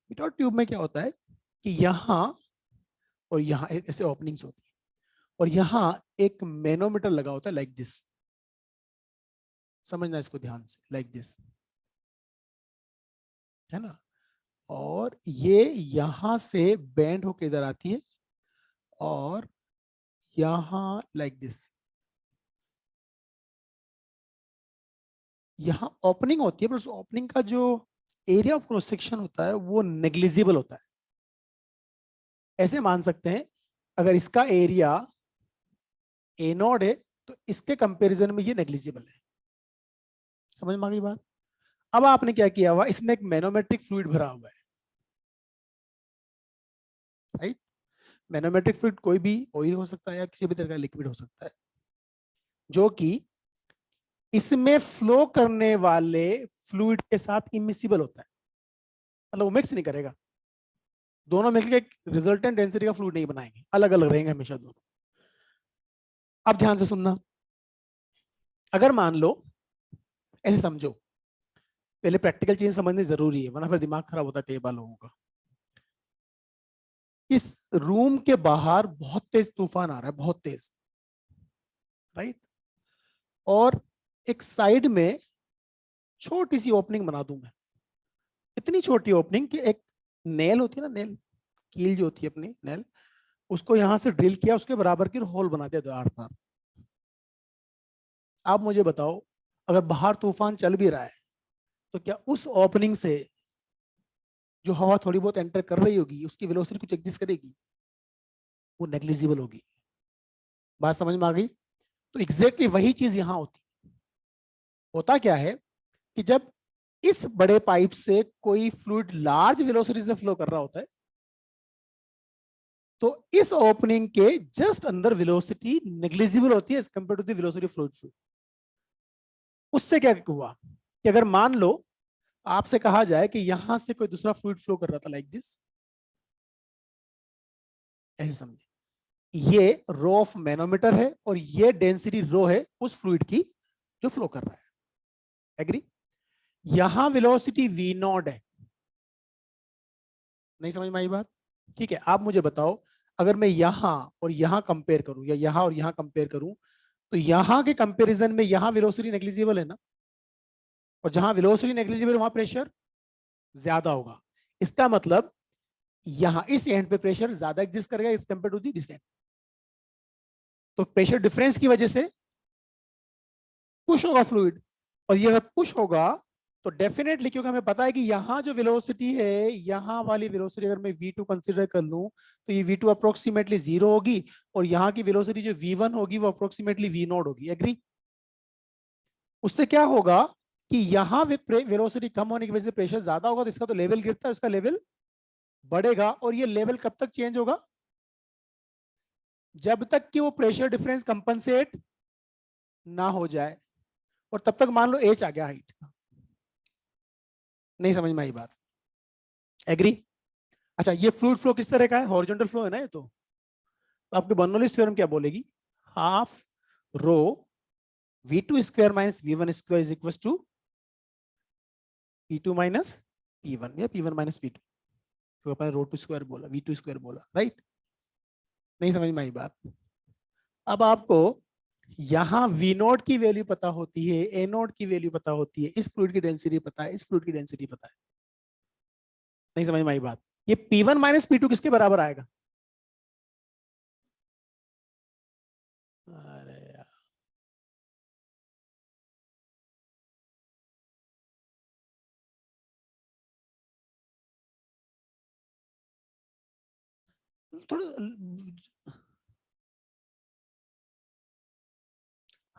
पिटोट ट्यूब में क्या होता है कि यहाँ और यहाँ ऐसे ओपनिंग्स होती है, और यहाँ एक मैनोमीटर लगा होता है लाइक दिस, समझना इसको ध्यान से, लाइक दिस, है ना। और ये यहां से बेंड होके इधर आती है, और यहां लाइक दिस, यहाँ ओपनिंग होती है, पर उस ओपनिंग का जो एरिया ऑफ क्रॉस सेक्शन होता है वो नेग्लिजिबल होता है। ऐसे मान सकते हैं, अगर इसका एरिया ए नॉट है तो इसके कंपैरिजन में ये नेग्लिजिबल है। समझ में आ गई बात? अब आपने क्या किया हुआ, इसमें एक मैनोमेट्रिक फ्लूइड भरा हुआ है, राइट? मैनोमेट्रिक फ्लूइड कोई भी ऑयल हो सकता है या किसी भी तरह का लिक्विड हो सकता है, जो कि इसमें फ्लो करने वाले फ्लूइड के साथ इमिसिबल होता है, मतलब वो मिक्स नहीं करेगा। दोनों मिलकर एक रिजल्टेंट डेंसिटी का फ्लूइड नहीं बनाएंगे, अलग अलग रहेंगे हमेशा दोनों। अब ध्यान से सुनना, अगर मान लो, ऐसे समझो, पहले प्रैक्टिकल चीज समझनी जरूरी है वरना फिर दिमाग खराब होता है कई बार लोगों का। इस रूम के बाहर बहुत तेज तूफान आ रहा है, बहुत तेज, राइट? और एक साइड में छोटी सी ओपनिंग बना दूं मैं, इतनी छोटी ओपनिंग कि एक नेल होती है ना, नेल, कील जो होती है अपनी नेल, उसको यहां से ड्रिल किया, उसके बराबर की होल बना दिया दो आठ बार। आप मुझे बताओ, अगर बाहर तूफान चल भी रहा है तो क्या उस ओपनिंग से जो हवा थोड़ी बहुत एंटर कर रही होगी उसकी वेलोसिटी कुछ एग्जिस्ट करेगी? वो नेग्लिजिबल होगी। बात समझ में आ गई? तो एग्जैक्टली वही चीज यहां होती। होता क्या है कि जब इस बड़े पाइप से कोई फ्लूइड लार्ज वेलोसिटी से फ्लो कर रहा होता है, तो इस ओपनिंग के जस्ट अंदर वेलोसिटी नेग्लिजिबल होती है as compare to the velocity fluid. उससे क्या हुआ कि अगर मान लो आपसे कहा जाए कि यहां से कोई दूसरा फ्लूइड फ्लो कर रहा था लाइक दिस, ऐसे समझे, ये रो ऑफ मैनोमीटर है और ये डेंसिटी रो है उस फ्लूइड की जो फ्लो कर रहा है। एग्री? यहां वेलोसिटी वी नॉट है। नहीं समझ में आई बात? ठीक है, आप मुझे बताओ, अगर मैं यहां और यहां कंपेयर करूं या यहां और यहां कंपेयर करूं, तो यहां के कंपैरिजन में यहां वेलोसिटी नेग्लिजिबल है ना, और जहां वेलोसिटी नेग्लिजिबल वहां प्रेशर ज्यादा होगा। इसका मतलब यहां इस एंड पे प्रेशर ज्यादा एग्जिस्ट करेगा इस कंपेयर टू दिस एंड। तो प्रेशर डिफरेंस की वजह से पुश होगा फ्लूइड, और ये अगर पुश होगा तो डेफिनेटली, क्योंकि हमें पता है कि यहां जो वेलोसिटी है, यहां वाली वेलोसिटी अगर मैं v2 कंसीडर कर लूं तो ये v2 अप्रोक्सीमेटली 0 होगी, और यहां की वेलोसिटी जो v1 होगी वो अप्रोक्सीमेटली v नॉट होगी। एग्री? उससे क्या होगा कि यहां वेलोसिटी कम होने की वजह से प्रेशर ज्यादा होगा, तो इसका तो लेवल गिरता है, इसका लेवल बढ़ेगा। और ये लेवल कब तक चेंज होगा? जब तक कि वो प्रेशर डिफरेंस कंपनसेट ना हो जाए, और तब तक मान लो एच आ गया हाइट। नहीं समझ में आई बात? एग्री? अच्छा, ये फ्लूइड फ्लो किस तरह का है? हॉरिजॉन्टल फ्लो है ना ये तो आपके बर्नौलीज थ्योरम क्या बोलेगी? Half rho v2 square minus v1 square is equal to p2 minus p1 या p1 माइनस p2, तो अपने रो टू स्क्वायर बोला, v2 स्क्वायर बोला, राइट? नहीं समझ में आई बात? अब आपको यहां v नोट की वैल्यू पता होती है, a नोट की वैल्यू पता होती है, इस फ्लूइड की डेंसिटी पता है, इस फ्लूइड की डेंसिटी पता है। नहीं समझ में आई बात? ये p1 माइनस p2 किसके बराबर आएगा? अरे यार, थोड़ा,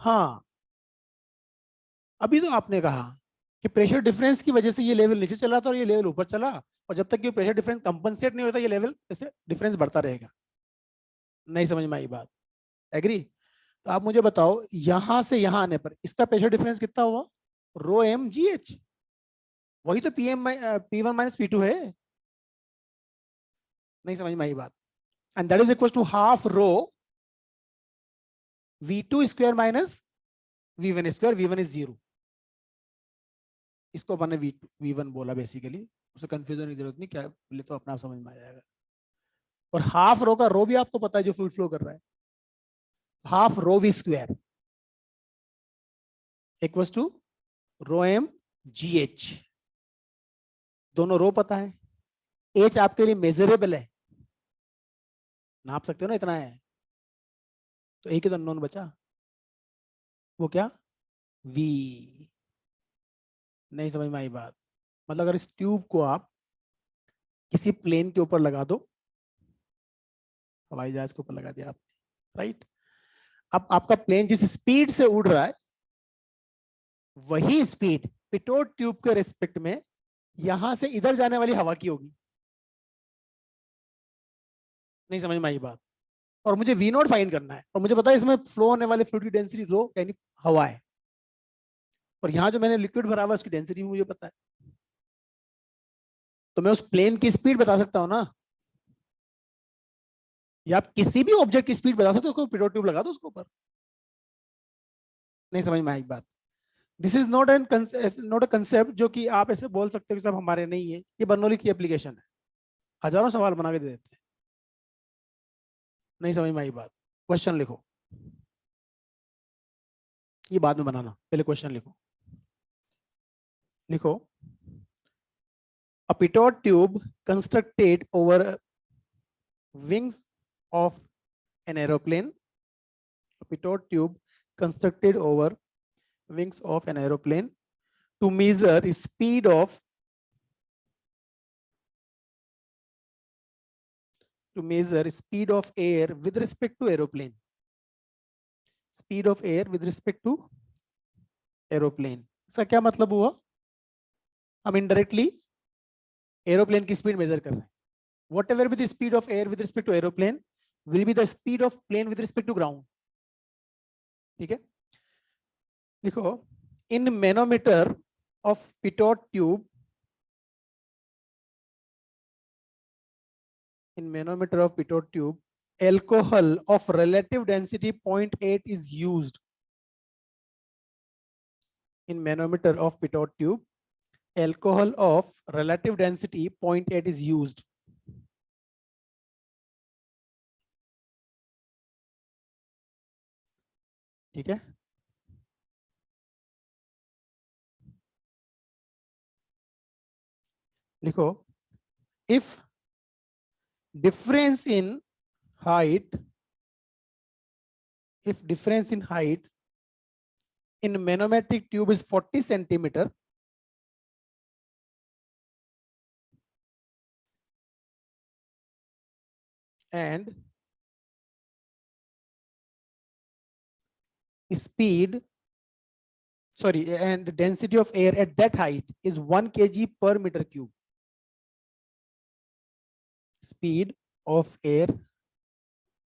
हाँ, अभी तो आपने कहा कि प्रेशर डिफरेंस की वजह से ये लेवल नीचे चला था और ये लेवल ऊपर चला, और जब तक ये प्रेशर डिफरेंस कंपनसेट नहीं होता ये लेवल ऐसे डिफरेंस बढ़ता रहेगा। नहीं समझ में आई बात? एग्री? तो आप मुझे बताओ, यहां से यहां आने पर इसका प्रेशर डिफरेंस कितना हुआ? रो एम जी एच, वही तो p1 माइनस p2 है। नहीं समझ में आई बात? And that is equal to half rho v2 square minus v1 square, v1 is 0। इसको मैंने v1 बोला बेसिकली, उसे कंफ्यूजन की जरूरत नहीं, क्या बोले तो अपना आप समझ में आ जाएगा। और हाफ रो का रो भी आपको पता है जो फ्लूइड फ्लो कर रहा है, half rho v square equals to rho m g h. दोनों रो पता है, एच आपके लिए मेजरेबल है, नाप सकते हो ना, इतना है, तो एक ही तो अननोन बचा, वो क्या? वी। नहीं समझ में आई बात? मतलब अगर इस ट्यूब को आप किसी प्लेन के ऊपर लगा दो, हवाई जहाज के ऊपर लगा दिया आपने, राइट? अब आपका प्लेन जिस स्पीड से उड़ रहा है वही स्पीड पिटोट ट्यूब के रिस्पेक्ट में यहां से इधर जाने वाली हवा की होगी। नहीं समझ में आई बात? और मुझे वी नॉट फाइंड करना है, और मुझे पता है इसमें फ्लो होने वाले फ्लूइड की डेंसिटी रो यानी हवा है, और यहाँ जो मैंने लिक्विड भरा हुआ उसकी डेंसिटी भी मुझे पता है, तो मैं उस प्लेन की स्पीड बता सकता हूँ ना, या आप किसी भी ऑब्जेक्ट की स्पीड बता सकते हो, पिटोट ट्यूब लगा दो उसके ऊपर। नहीं समझ में आई बात? This is not a concept जो कि आप ऐसे बोल सकते हो कि सब हमारे नहीं है, ये बर्नौली की एप्लीकेशन है, हजारों सवाल बना के दे देते हैं। नहीं समझ में आई बात? क्वेश्चन लिखो, ये बाद में बनाना, पहले क्वेश्चन लिखो। लिखो, a pitot tube constructed over wings of an aeroplane, a pitot tube constructed over wings of an aeroplane to measure speed of air with respect to aeroplane, speed of air with respect to aeroplane। इसका क्या मतलब हुआ? हम indirectly aeroplane की speed measure कर रहे हैं। whatever be the speed of air with respect to aeroplane will be the speed of plane with respect to ground। ठीक है, लिखो, in manometer of pitot tube, in manometer of pitot tube, alcohol of relative density 0.8 is used। In manometer of pitot tube, alcohol of relative density 0.8 is used। ठीक है, लिखो, if difference in height, if difference in height in manometric tube is 40 centimeter, and speed, sorry, and density of air at that height is 1 kg per meter cube। Speed of air,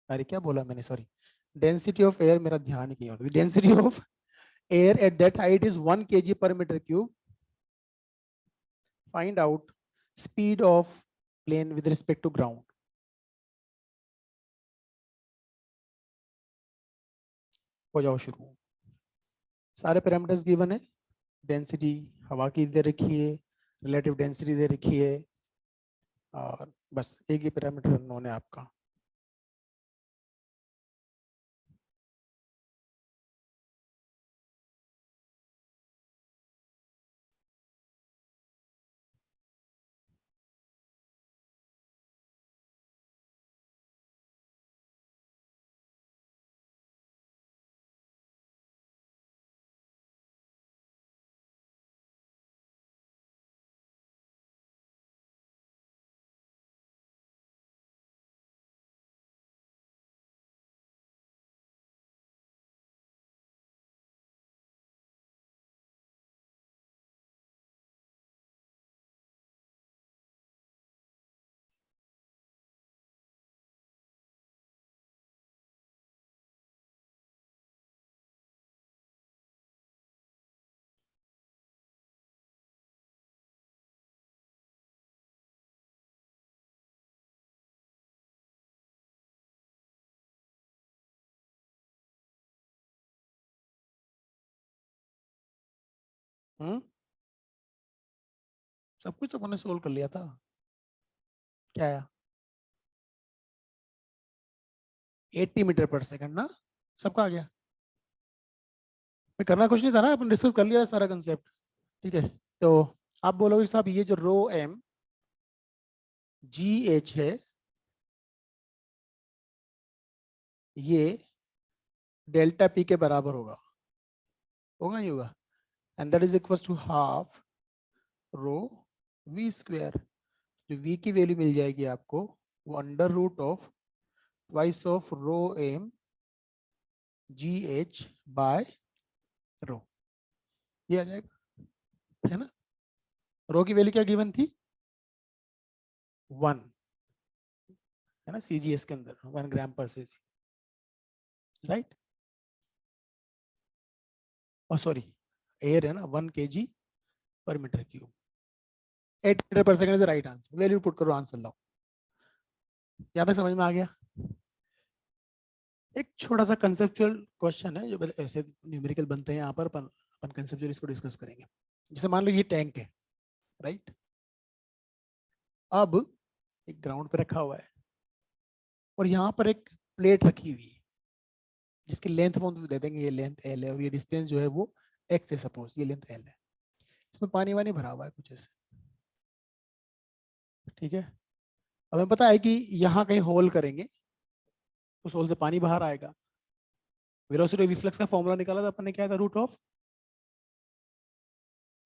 अरे क्या बोला मैंने, sorry, density of air, मेरा ध्यान ही नहीं, density of air at that height is 1 kg per meter cube। Find out speed of plane with respect to ground. हो जाओ शुरू, सारे पैरामीटर्स गिवन है, डेंसिटी हवा की दे रखी है, रिलेटिव डेंसिटी दे रखी है, और बस एक ही पैरामीटर नोन है आपका। सब कुछ तो मैंने सोल्व कर लिया था, क्या आया? 80 मीटर पर सेकंड ना, सबका आ गया। मैं करना कुछ नहीं था ना, अपन डिस्कस कर लिया सारा कंसेप्ट। ठीक है, तो आप बोलोगे साहब ये जो रो एम जी एच है, ये डेल्टा पी के बराबर होगा, होगा नहीं होगा? And that is equal to half rho v square, जो वी की वैल्यू मिल जाएगी आपको वो under root of twice of rho m g h by rho, ये आ जाएगा, है ना। रो की वैल्यू क्या गिवन थी, 1, है ना, सीजीएस के अंदर 1 ग्राम पर सीसी, राइट। और सॉरी, एयर है ना, 1 kg पर मीटर क्यूब, 8 मीटर पर second is right answer. Value put करो, आंसर लाओ। यहाँ तक समझ में आ गया। एक छोटा सा कंसेप्चुअल क्वेश्चन है, जो ऐसे न्यूमेरिकल बनते हैं यहाँ पर, अपन अपन कंसेप्चुअल इसको डिस्कस करेंगे। जैसे मान लो ये टैंक है, राइट। अब एक ग्राउंड पे रखा हुआ है और यहाँ पर एक प्लेट रखी हुई है जिसकी लेंथ वो दे देंगे, ये लेंथ एल है और ये डिस्टेंस जो है वो एक्स है, सपोज ये लेंथ एल है। इसमें पानी वानी भरा हुआ है कुछ ऐसे, ठीक है। अब हमें पता है कि यहाँ कहीं होल करेंगे, उस होल से पानी बाहर आएगा। वेलोसिटी रिफ्लेक्स का फॉर्मूला निकाला था अपन ने, क्या था, रूट ऑफ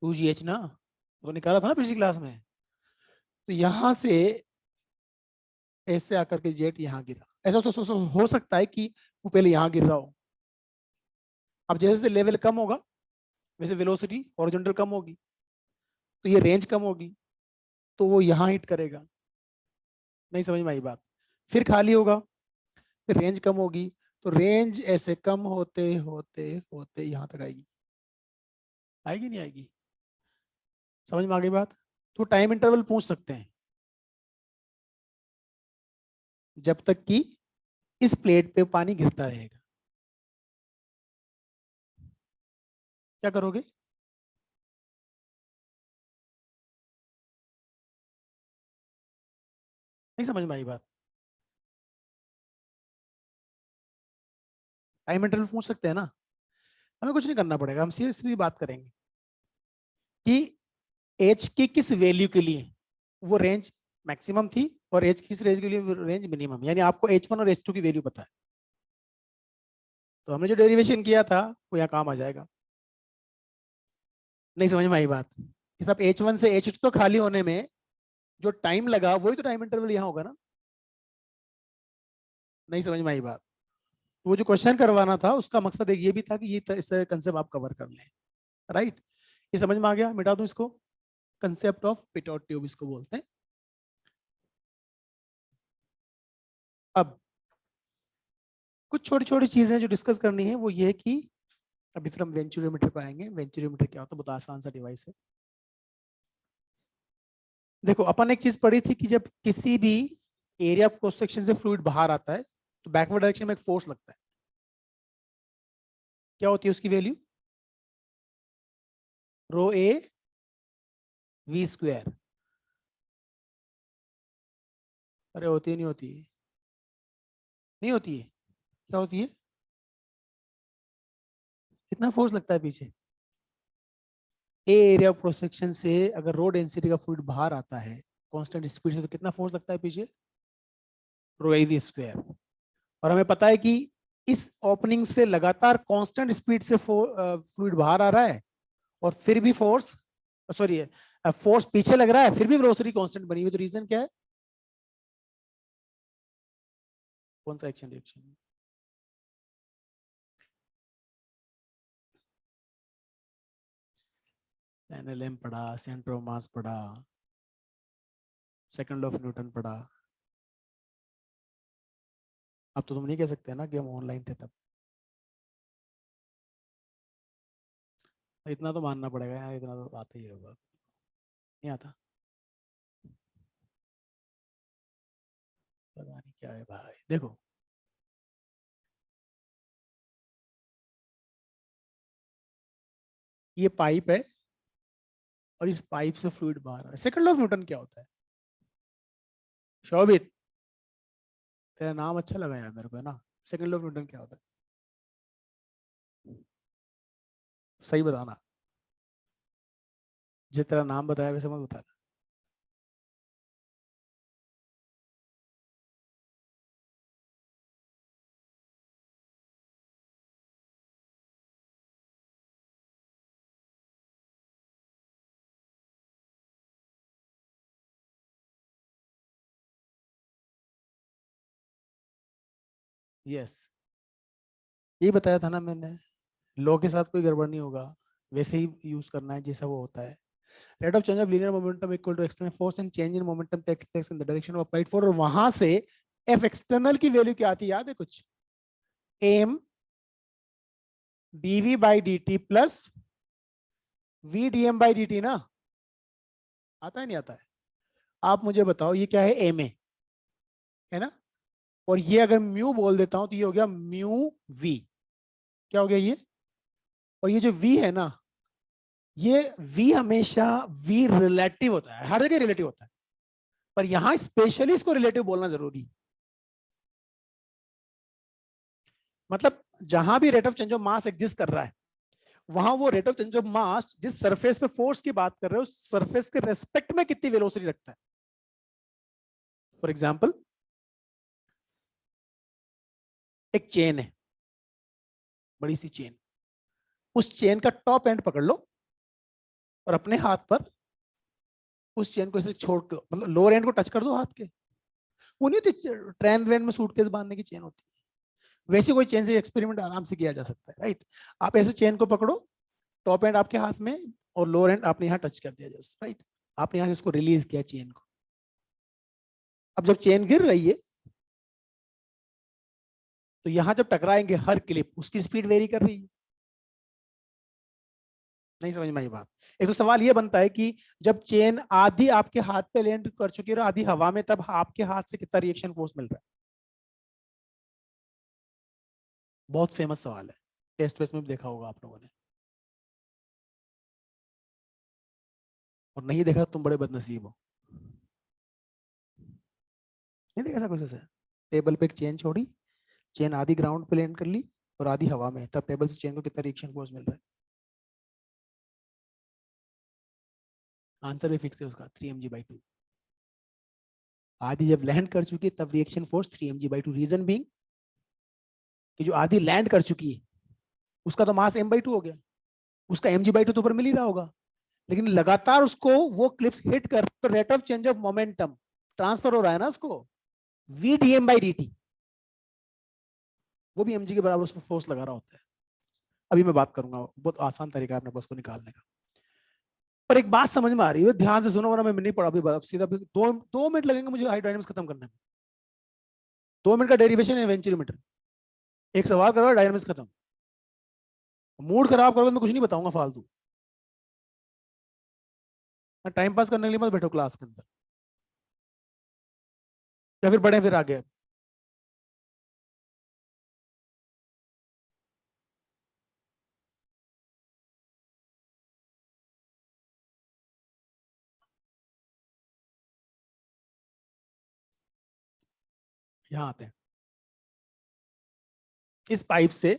2gh ना, तो निकाला था ना पिछली क्लास में। तो यहाँ से ऐसे आकर के जेट यहाँ गिरा, ऐसा हो सकता है कि वो पहले यहाँ गिर रहा हो। अब जैसे जैसे लेवल कम होगा वैसे वेलोसिटी हॉरिजॉन्टल कम होगी, तो ये रेंज कम होगी, तो वो यहाँ हिट करेगा। नहीं समझ में आई बात। फिर खाली होगा, फिर रेंज कम होगी, तो रेंज ऐसे कम होते होते होते यहाँ तक आएगी। आएगी नहीं आएगी, समझ में आ गई बात। तो टाइम इंटरवल पूछ सकते हैं, जब तक कि इस प्लेट पे पानी गिरता रहेगा। क्या करोगे, नहीं समझ में आई बात। टाइम इंटरवल पूछ सकते हैं ना, हमें कुछ नहीं करना पड़ेगा, हम सीधी सीधी बात करेंगे कि एच की किस वैल्यू के लिए वो रेंज मैक्सिमम थी और एच किस रेंज के लिए रेंज मिनिमम, यानी आपको H1 और H2 की वैल्यू पता है, तो हमने जो डेरिवेशन किया था वो यहाँ काम आ जाएगा। नहीं समझ में आई बात। कि सब H1 से H2 तो खाली होने में जो टाइम लगा वही तो टाइम इंटरवल यहाँ होगा ना। नहीं समझ में आई बात। तो वो जो क्वेश्चन करवाना था उसका मकसद एक ये भी था कि ये इस कंसेप्ट आप कवर कर लें, राइट। ये समझ में आ गया, मिटा दूं इसको, कंसेप्ट ऑफ पिटोट ट्यूब इसको बोलते हैं। अब कुछ छोटी छोटी चीजें जो डिस्कस करनी है वो ये है कि अभी फिर हम वेंचुरियोमीटर पे आएंगे। वेंचुरियोमीटर क्या होता है, बहुत आसान सा डिवाइस है। देखो अपन एक चीज पढ़ी थी कि जब किसी भी एरिया ऑफ क्रॉस सेक्शन से फ्लूइड बाहर आता है तो बैकवर्ड डायरेक्शन में एक फोर्स लगता है। क्या होती है उसकी value, rho a v square. अरे होती है, नहीं होती है, नहीं होती है, क्या होती है, कितना फोर्स लगता है पीछे। ए एरिया ऑफ क्रॉस सेक्शन से अगर रो डेंसिटी का फ्लूइड बाहर आता है कांस्टेंट स्पीड से, तो कितना फोर्स लगता है पीछे, रो ए वी स्क्वायर। और हमें पता है कि इस ओपनिंग से लगातार कांस्टेंट स्पीड से फ्लूइड बाहर आ रहा है और फिर भी फोर्स, सॉरी, फोर्स पीछे लग रहा है, फिर भी वेलोसिटी कांस्टेंट बनी हुई। तो रीजन क्या है, कौन सा एक्शन रिएक्शन। एनएलएम पढ़ा, सेंटर ऑफ मास पढ़ा, सेकंड ऑफ न्यूटन पढ़ा। अब तो तुम नहीं कह सकते ना कि हम ऑनलाइन थे तब। इतना तो मानना पड़ेगा यार, इतना तो आता ही होगा, नहीं आता, पता नहीं क्या है भाई। देखो ये पाइप है और इस पाइप से फ्लूइड बाहर आ रहा है। सेकंड लॉ ऑफ न्यूटन क्या होता है, शोभित, तेरा नाम अच्छा लगा यार मेरे को, है ना। सेकंड लॉ ऑफ न्यूटन क्या होता है, सही बताना, जिस तरह नाम बताया वैसे मत बता। यस, ये बताया था ना मैंने, लॉ के साथ कोई गड़बड़ नहीं होगा, वैसे ही यूज करना है जैसा वो होता है। Rate of change of linear momentum equal to external force and change in momentum takes place in the direction of applied force, और वहां से एफ एक्सटर्नल की वैल्यू क्या आती है याद है कुछ, m dv by D t plus v d m by D t ना, आता है नहीं आता है? आप मुझे बताओ ये क्या है, एम है ना, और ये अगर म्यू बोल देता हूं तो ये हो गया म्यू वी, क्या हो गया ये, और ये जो वी है ना, ये वी हमेशा वी रिलेटिव होता है, हर जगह रिलेटिव होता है, पर यहां स्पेशली इसको रिलेटिव बोलना जरूरी, मतलब जहां भी rate of change of mass exist कर रहा है, वहां वो rate of change of mass जिस सरफेस पे फोर्स की बात कर रहे हो, उस सरफेस के रेस्पेक्ट में कितनी वेलोसिटी रखता है। फॉर एग्जाम्पल एक चेन है, बड़ी सी चेन, उस चेन का टॉप एंड पकड़ लो और अपने हाथ पर उस चेन को ऐसे छोड़ के, मतलब लोअर एंड को टच कर दो हाथ के, वो नहीं होती ट्रेन वेन में सूटकेस बांधने की चेन होती है, वैसे कोई चेन से एक्सपेरिमेंट आराम से किया जा सकता है, राइट। आप ऐसे चेन को पकड़ो, टॉप एंड आपके हाथ में और लोअर एंड आपने यहाँ टच कर दिया जस्ट, राइट। आपने यहाँ से इसको रिलीज किया चेन को, अब जब चेन गिर रही है तो यहां जब टकराएंगे हर क्लिप उसकी स्पीड वेरी कर रही है, नहीं समझ में आई बात। एक तो सवाल ये बनता है कि जब चेन आधी आपके हाथ पे लैंड कर चुकी है और आधी हवा में, तब आपके हाथ से कितना रिएक्शन फोर्स मिल रहा है, बहुत फेमस सवाल है, टेस्ट वेस्ट में भी देखा होगा आप लोगों ने, और नहीं देखा तुम बड़े बदनसीब हो, नहीं देखा ऐसा कुछ ऐसा। टेबल पे एक चेन छोड़ी, चेन आधी ग्राउंड पे लैंड कर ली और आधी हवा में, तब टेबल से चेन को कितना रिएक्शन फोर्स मिल रहा है, आंसर भी फिक्स है उसका, 3 mg/2। आधी जब लैंड कर चुकी है तब reaction force 3 mg/2, reason being कि जो आधी लैंड कर चुकी है उसका तो मास m/2 हो गया, उसका mg/2 तो ऊपर मिल ही रहा होगा, लेकिन लगातार उसको वो क्लिप्स हिट कर, तो rate of change of momentum transfer हो रहा है ना उसको, v d m by D t, वो भी mg के बराबर उसको फोर्स लगा रहा होता है। अभी मैं बात करूंगा, बहुत आसान तरीका है अपने पास को निकालने का, पर एक बात समझ में आ रही है, ध्यान से सुनो, वरना मैं नहीं पढ़ा अभी सीधा, अभी 2 मिनट लगेंगे मुझे हाइड्रोडायनामिक्स खत्म करने में, 2 मिनट का डेरिवेशन है वेंचुरीमीटर, एक सवाल करो डायनामिक्स खत्म, मूड खराब करोगे तो मैं कुछ नहीं बताऊंगा फालतू, टाइम पास करने के लिए मत बैठो क्लास के अंदर, या फिर बढ़े फिर आगे। यहाँ आते हैं, इस पाइप से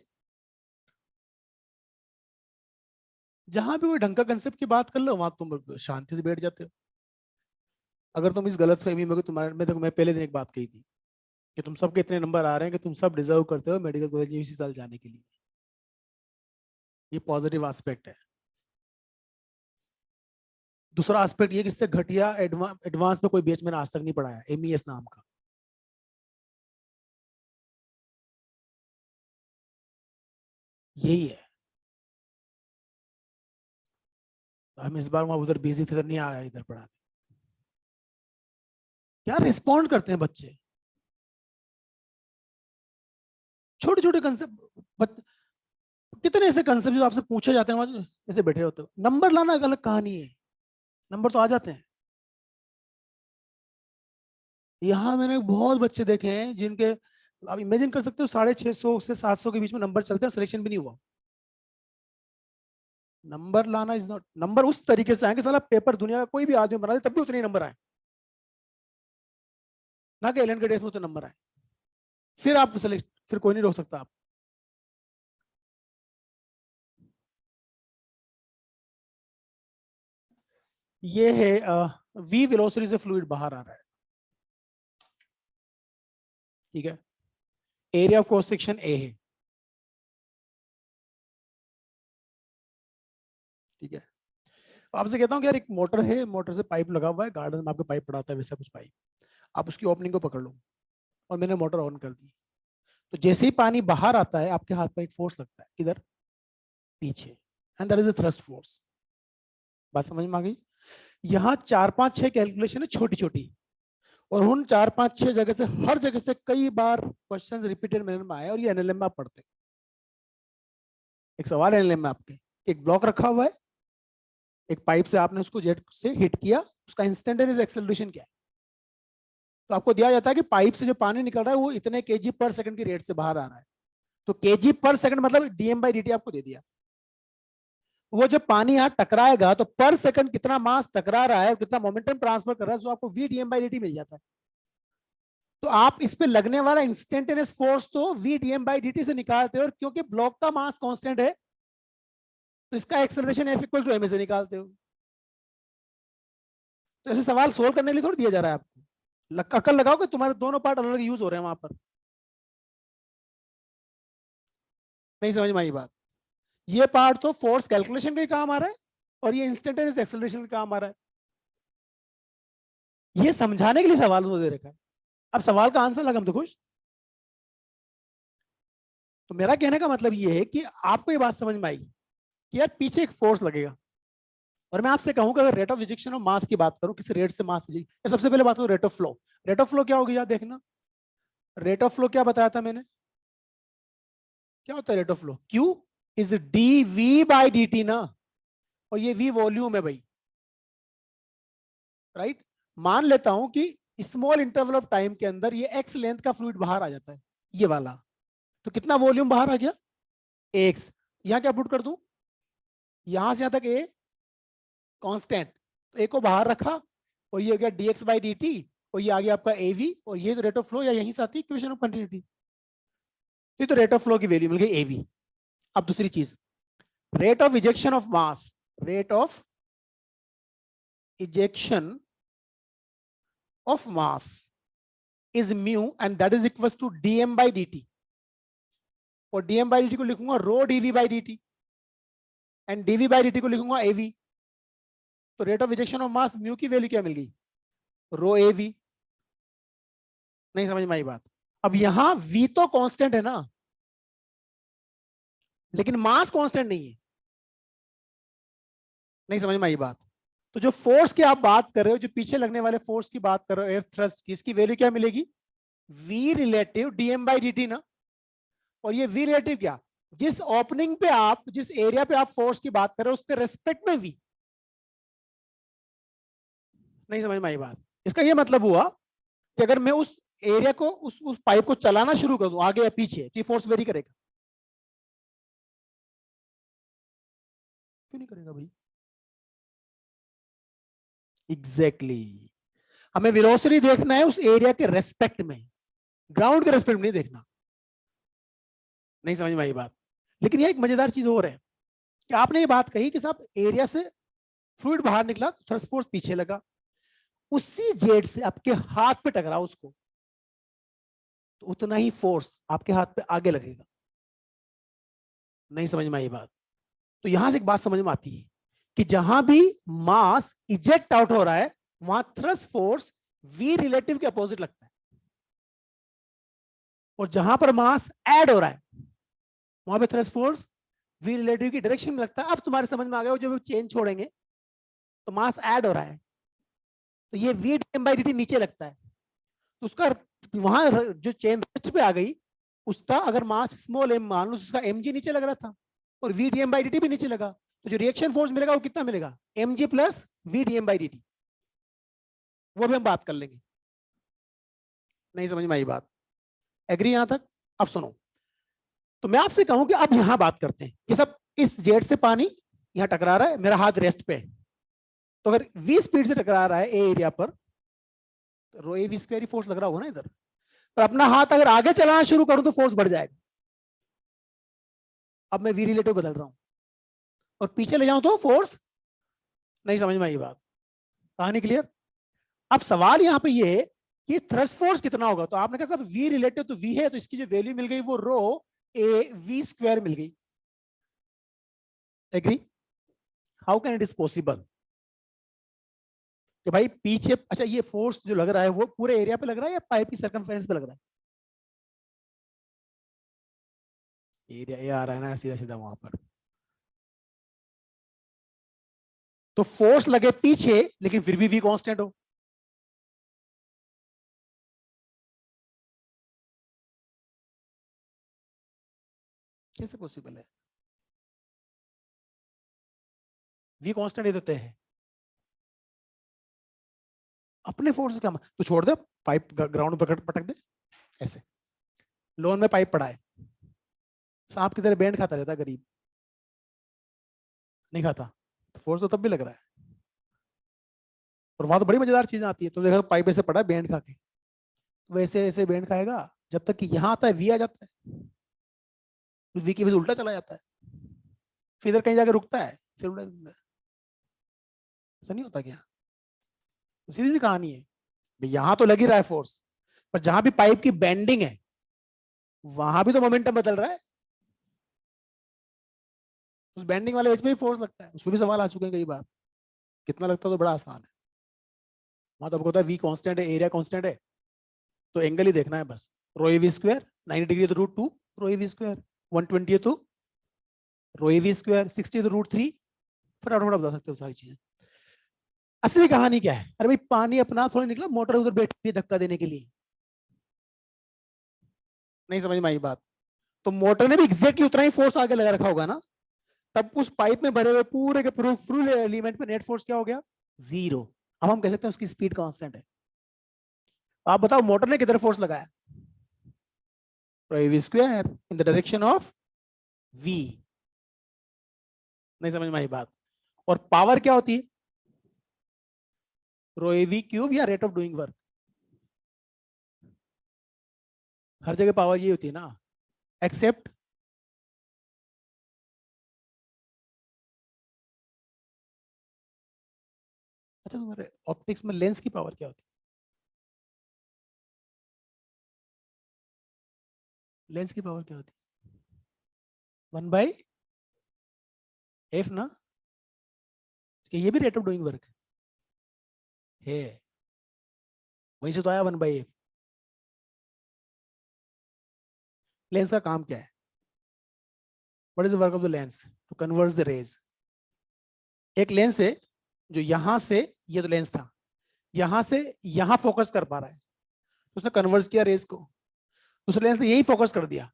जहां भी कोई ढंग का कंसेप्ट की बात कर लो वहां तुम शांति से बैठ जाते हो, अगर तुम इस गलत फहमी में, तुम्हारे में, देखो मैं पहले दिन एक बात कही थी कि तुम सबके इतने नंबर आ रहे हैं कि तुम सब डिजर्व करते हो मेडिकल कॉलेज इसी साल जाने के लिए, ये पॉजिटिव एस्पेक्ट है। दूसरा एस्पेक्ट ये कि इससे घटिया एडवांस में कोई बैच मैंने आज तक नहीं पढ़ाया, एमईएस नाम का, यही है। हम इस बार वहां उधर बिजी थे तो नहीं आया इधर पढ़ाने, क्या रिस्पॉन्ड करते हैं बच्चे, छोटे छोटे कंसेप्ट, कितने ऐसे कंसेप्ट जो आपसे पूछे जाते हैं वहां ऐसे बैठे होते हो, नंबर लाना एक अलग कहानी है, नंबर तो आ जाते हैं। यहाँ मैंने बहुत बच्चे देखे हैं जिनके, आप इमेजिन कर सकते हो, 650 से 700 के बीच में नंबर चलते हैं, सिलेक्शन भी नहीं हुआ। नंबर लाना इज नॉट, नंबर उस तरीके से आएंगे, साला पेपर दुनिया का कोई भी आदमी बना दे तब भी उतने ही नंबर आए, ना कि एलन के डेज में उतने नंबर आए, फिर आप सिलेक्ट, फिर कोई नहीं रोक सकता आप। ये है वी वेलोसिटी से फ्लूइड बाहर आ रहा है, ठीक है, area of cross section A है, ठीक है। आपसे कहता हूँ कि यार एक मोटर है, मोटर से पाइप लगा हुआ है, गार्डन में आपको पाइप पड़ा था वैसा कुछ पाइप, आप उसकी ओपनिंग को पकड़ लो और मैंने मोटर ऑन कर दी, तो जैसे ही पानी बाहर आता है आपके हाथ पर एक फोर्स लगता है, किधर, पीछे, and that is the thrust force. बात समझ में आ गई? यहाँ 4 5 6 कैलकुलेशन है छोटी छोटी, और उन 4 5 6 जगह से, हर जगह से कई बार क्वेश्चन रिपीटेड मेरे में आए, और ये एनएलएम में आप पढ़ते। एक सवाल एनएलएम में आपके, एक ब्लॉक रखा हुआ है, एक पाइप से आपने उसको जेट से हिट किया, उसका इंस्टेंटेनियस एक्सेलरेशन क्या है? तो आपको दिया जाता है कि पाइप से जो पानी निकल रहा है वो इतने केजी पर सेकंड की रेट से बाहर आ रहा है। तो केजी पर सेकंड मतलब डीएम बाई डीटी आपको दे दिया। वो जब पानी यहाँ टकराएगा तो पर सेकंड कितना मास टकरा रहा है और कितना मोमेंटम ट्रांसफर कर रहा है, तो आपको वी डीएम बाई डीटी मिल जाता है। तो आप इस पे लगने वाला इंस्टेंटेनियस फोर्स तो वी डीएम बाई डीटी से निकालते हो, और क्योंकि ब्लॉक का मास कांस्टेंट है तो इसका acceleration f equal to m से निकालते हो। तो ऐसे सवाल सोल्व करने के लिए थोड़ा दिया जा रहा है आपको, अकल लगाओ कि तुम्हारे दोनों पार्ट अलग अलग यूज हो रहे हैं वहां पर। नहीं समझ में आई बात? ये पार्ट तो फोर्स कैलकुलेशन के काम आ रहा है, और ये इंस्टेंटेनियस एक्सेलरेशन के काम आ रहा है। ये समझाने के लिए सवाल तो दे रखा है। अब सवाल का आंसर लगा हम तो खुश। तो मेरा कहने का मतलब ये है कि आपको ये बात समझ में आई कि यार पीछे एक फोर्स लगेगा, और मैं आपसे कहूं कि अगर रेट ऑफ इजेक्शन ऑफ मास की बात करूं, किसी रेट से मास इजेक्ट, सबसे पहले बात करूं rate of flow. Rate of flow क्या होगी यार, देखना, रेट ऑफ फ्लो क्या बताया था मैंने, क्या होता है rate of flow? Q is d v by D t ना, और ये वी वॉल्यूम है भाई, राइट। मान लेता हूं कि स्मॉल इंटरवल ऑफ टाइम के अंदर ये एक्स लेंथ का फ्लूइड बाहर आ जाता है, ये वाला, तो कितना वॉल्यूम बाहर आ गया, एक्स। यहां क्या पुट कर दूं, यहां से यहां तक ए कांस्टेंट, तो ए को बाहर रखा, और ये हो गया dx बाई डी टी, और ये आ गया आपका एवी, और ये तो रेट ऑफ फ्लो या यहीं से आती है इक्वेशन ऑफ कंटिन्यूटी। ये तो रेट ऑफ फ्लो की वैल्यू मिल गई एवी। अब दूसरी चीज, rate of ejection of mass, rate of ejection of mass is mu, and that is equal to dm by dt, और dm बाई dt को लिखूंगा rho dv by dt, and dv by dt को लिखूंगा av। तो rate of ejection of mass mu की value क्या मिल गई, रो av। नहीं समझ में आई बात? अब यहां v तो कांस्टेंट है ना, लेकिन मास कांस्टेंट नहीं है। नहीं समझ में आई बात? तो जो फोर्स की आप बात कर रहे हो, जो पीछे लगने वाले फोर्स की बात कर रहे हो, एफ थ्रस्ट की, इसकी वैल्यू क्या मिलेगी, v relative dm by dt ना। और ये v रिलेटिव क्या, जिस ओपनिंग पे आप, जिस एरिया पे आप फोर्स की बात कर रहे हो उसके रेस्पेक्ट में v। नहीं समझ में आई बात? इसका ये मतलब हुआ कि अगर मैं उस एरिया को, उस पाइप को चलाना शुरू कर दूं आगे या पीछे, तो ये फोर्स वेरी करेगा। क्यों नहीं करेगा भाई? Exactly exactly. हमें वेलोसिटी देखना है उस एरिया के रेस्पेक्ट में, ग्राउंड के रेस्पेक्ट में नहीं देखना। नहीं समझ में आई बात? लेकिन ये एक मजेदार चीज और है कि आपने ये बात कही कि साहब एरिया से फ्लूइड बाहर निकला, थ्रस्ट फोर्स पीछे लगा, उसी जेड से आपके हाथ पे टकरा उसको, तो उतना ही फोर्स आपके हाथ पे आगे लगेगा। नहीं समझ में आई बात? तो यहां से एक बात समझ में आती है कि जहां भी मास इजेक्ट आउट हो रहा है वहां थ्रस्ट फोर्स वी रिलेटिव के अपोजिट लगता है, और जहां पर मास ऐड हो रहा है वहां पे थ्रस्ट फोर्स वी रिलेटिव की डायरेक्शन में लगता है। अब तुम्हारे समझ में आ गया, जब चेन छोड़ेंगे तो मास ऐड हो रहा है, तो ये वी डीएम बाई dt नीचे लगता है, तो उसका वहां जो चेन रेस्ट पे आ गई, उसका अगर मास स्मॉल एम मान लो, उसका एम जी नीचे लग रहा था, और वी डीएम बाई dt भी नीचे लगा, तो जो रिएक्शन फोर्स मिलेगा वो कितना मिलेगा, m g plus v dm by dt। वो भी हम बात कर लेंगे। नहीं समझ में आई बात? एग्री यहां तक? अब सुनो, तो मैं आपसे कहूं कि अब यहां बात करते हैं कि सब इस जेट से पानी यहां टकरा रहा है, मेरा हाथ रेस्ट पे है, तो अगर v स्पीड से टकरा रहा है ए एरिया पर, तो रो ए वी स्क्वायर फोर्स लग रहा होगा ना इधर, पर अपना हाथ अगर आगे चलाना शुरू करूं तो फोर्स बढ़ जाएगा। अब मैं वी रिलेटिव बदल रहा हूं और पीछे ले जाऊं तो फोर्स। नहीं समझ में आई बात? कहानी क्लियर? अब सवाल यहां पे ये है कि थ्रस्ट फोर्स कितना होगा, तो आपने कहा वी रिलेटिव तो वी है, तो इसकी जो वैल्यू मिल गई वो रो ए वी स्क्वायर मिल गई। Agree? How can it is possible कि भाई पीछे, अच्छा ये फोर्स जो लग रहा है वो पूरे एरिया पे लग रहा है या पाइप की सर्कमफेरेंस पे लग रहा है? एरिया ए आ रहा है ना सीधा सीधा वहां पर। तो फोर्स लगे पीछे लेकिन फिर भी वी कांस्टेंट हो। कैसे पॉसिबल है? वी कांस्टेंट ये देते हैं अपने फोर्स का। तो छोड़ दे, पाइप ग्राउंड पर पटक दे ऐसे। लोन में पाइप पड़ा है, सांप की तरह बैंड खाता रहता है गरीब, नहीं खाता, तो फोर्स तो तब भी लग रहा है। और वहां तो बड़ी मजेदार चीजें आती है, तो देखा पाइप ऐसे पड़ा है बैंड खा के, वैसे ऐसे बैंड खाएगा जब तक कि यहाँ आता है वी आ जाता है, उस वी की वजह से उल्टा चला जाता है, फिर इधर कहीं जाके रुकता है, फिर उल्टा। ऐसा नहीं होता क्या? तो सीधी सी कहानी है। यहां तो लग ही रहा है फोर्स, पर जहां भी पाइप की बेंडिंग है वहां भी तो मोमेंटम बदल रहा है। उस बेंडिंग वाले एज में भी फोर्स लगता है, उसमें भी सवाल आ चुके हैं कई बार। कितना लगता है? तो बड़ा आसान है। वहां तो आपको पता है वी कांस्टेंट है, एरिया कांस्टेंट है, तो एंगल ही देखना है बस। Rho a v square 90 degree तो root 2 rho a v square, 120 तो रो ए वी स्क्वायर, 60 तो रूट 3। फटाफट बता सकते हो सारी चीजें। असली कहानी क्या है? अरे भाई पानी अपना थोड़ी निकला, मोटर उधर बैठी है धक्का देने के लिए। नहीं समझ में आई बात? तो मोटर ने भी एग्जैक्टली उतना ही फोर्स आगे लगा रखा होगा ना, तब उस पाइप में भरे हुए पूरे के पूरे फुल एलिमेंट पे नेट फोर्स क्या हो गया? जीरो। अब हम कह सकते हैं उसकी स्पीड कांस्टेंट है। आप बताओ मोटर ने किधर फोर्स लगाया? V square in the direction of v. नहीं समझ में आई बात? और पावर क्या होती है? रो ए वी क्यूब या रेट ऑफ डूइंग वर्क। हर जगह पावर ये होती है ना, एक्सेप्ट अच्छा तुम्हारे ऑप्टिक्स में लेंस की पावर क्या होती है? लेंस की पावर क्या होती है? 1/f ना, कि ये भी रेट ऑफ डूइंग वर्क है, वहीं से तो आया 1/f। लेंस का काम क्या है? What is the work of the lens? To convert the rays. एक लेंस है जो यहां से, ये तो लेंस था, यहां से यहां फोकस कर पा रहा है, तो उसने कन्वर्ट किया रेज को। दूसरे लेंस ने यही फोकस कर दिया,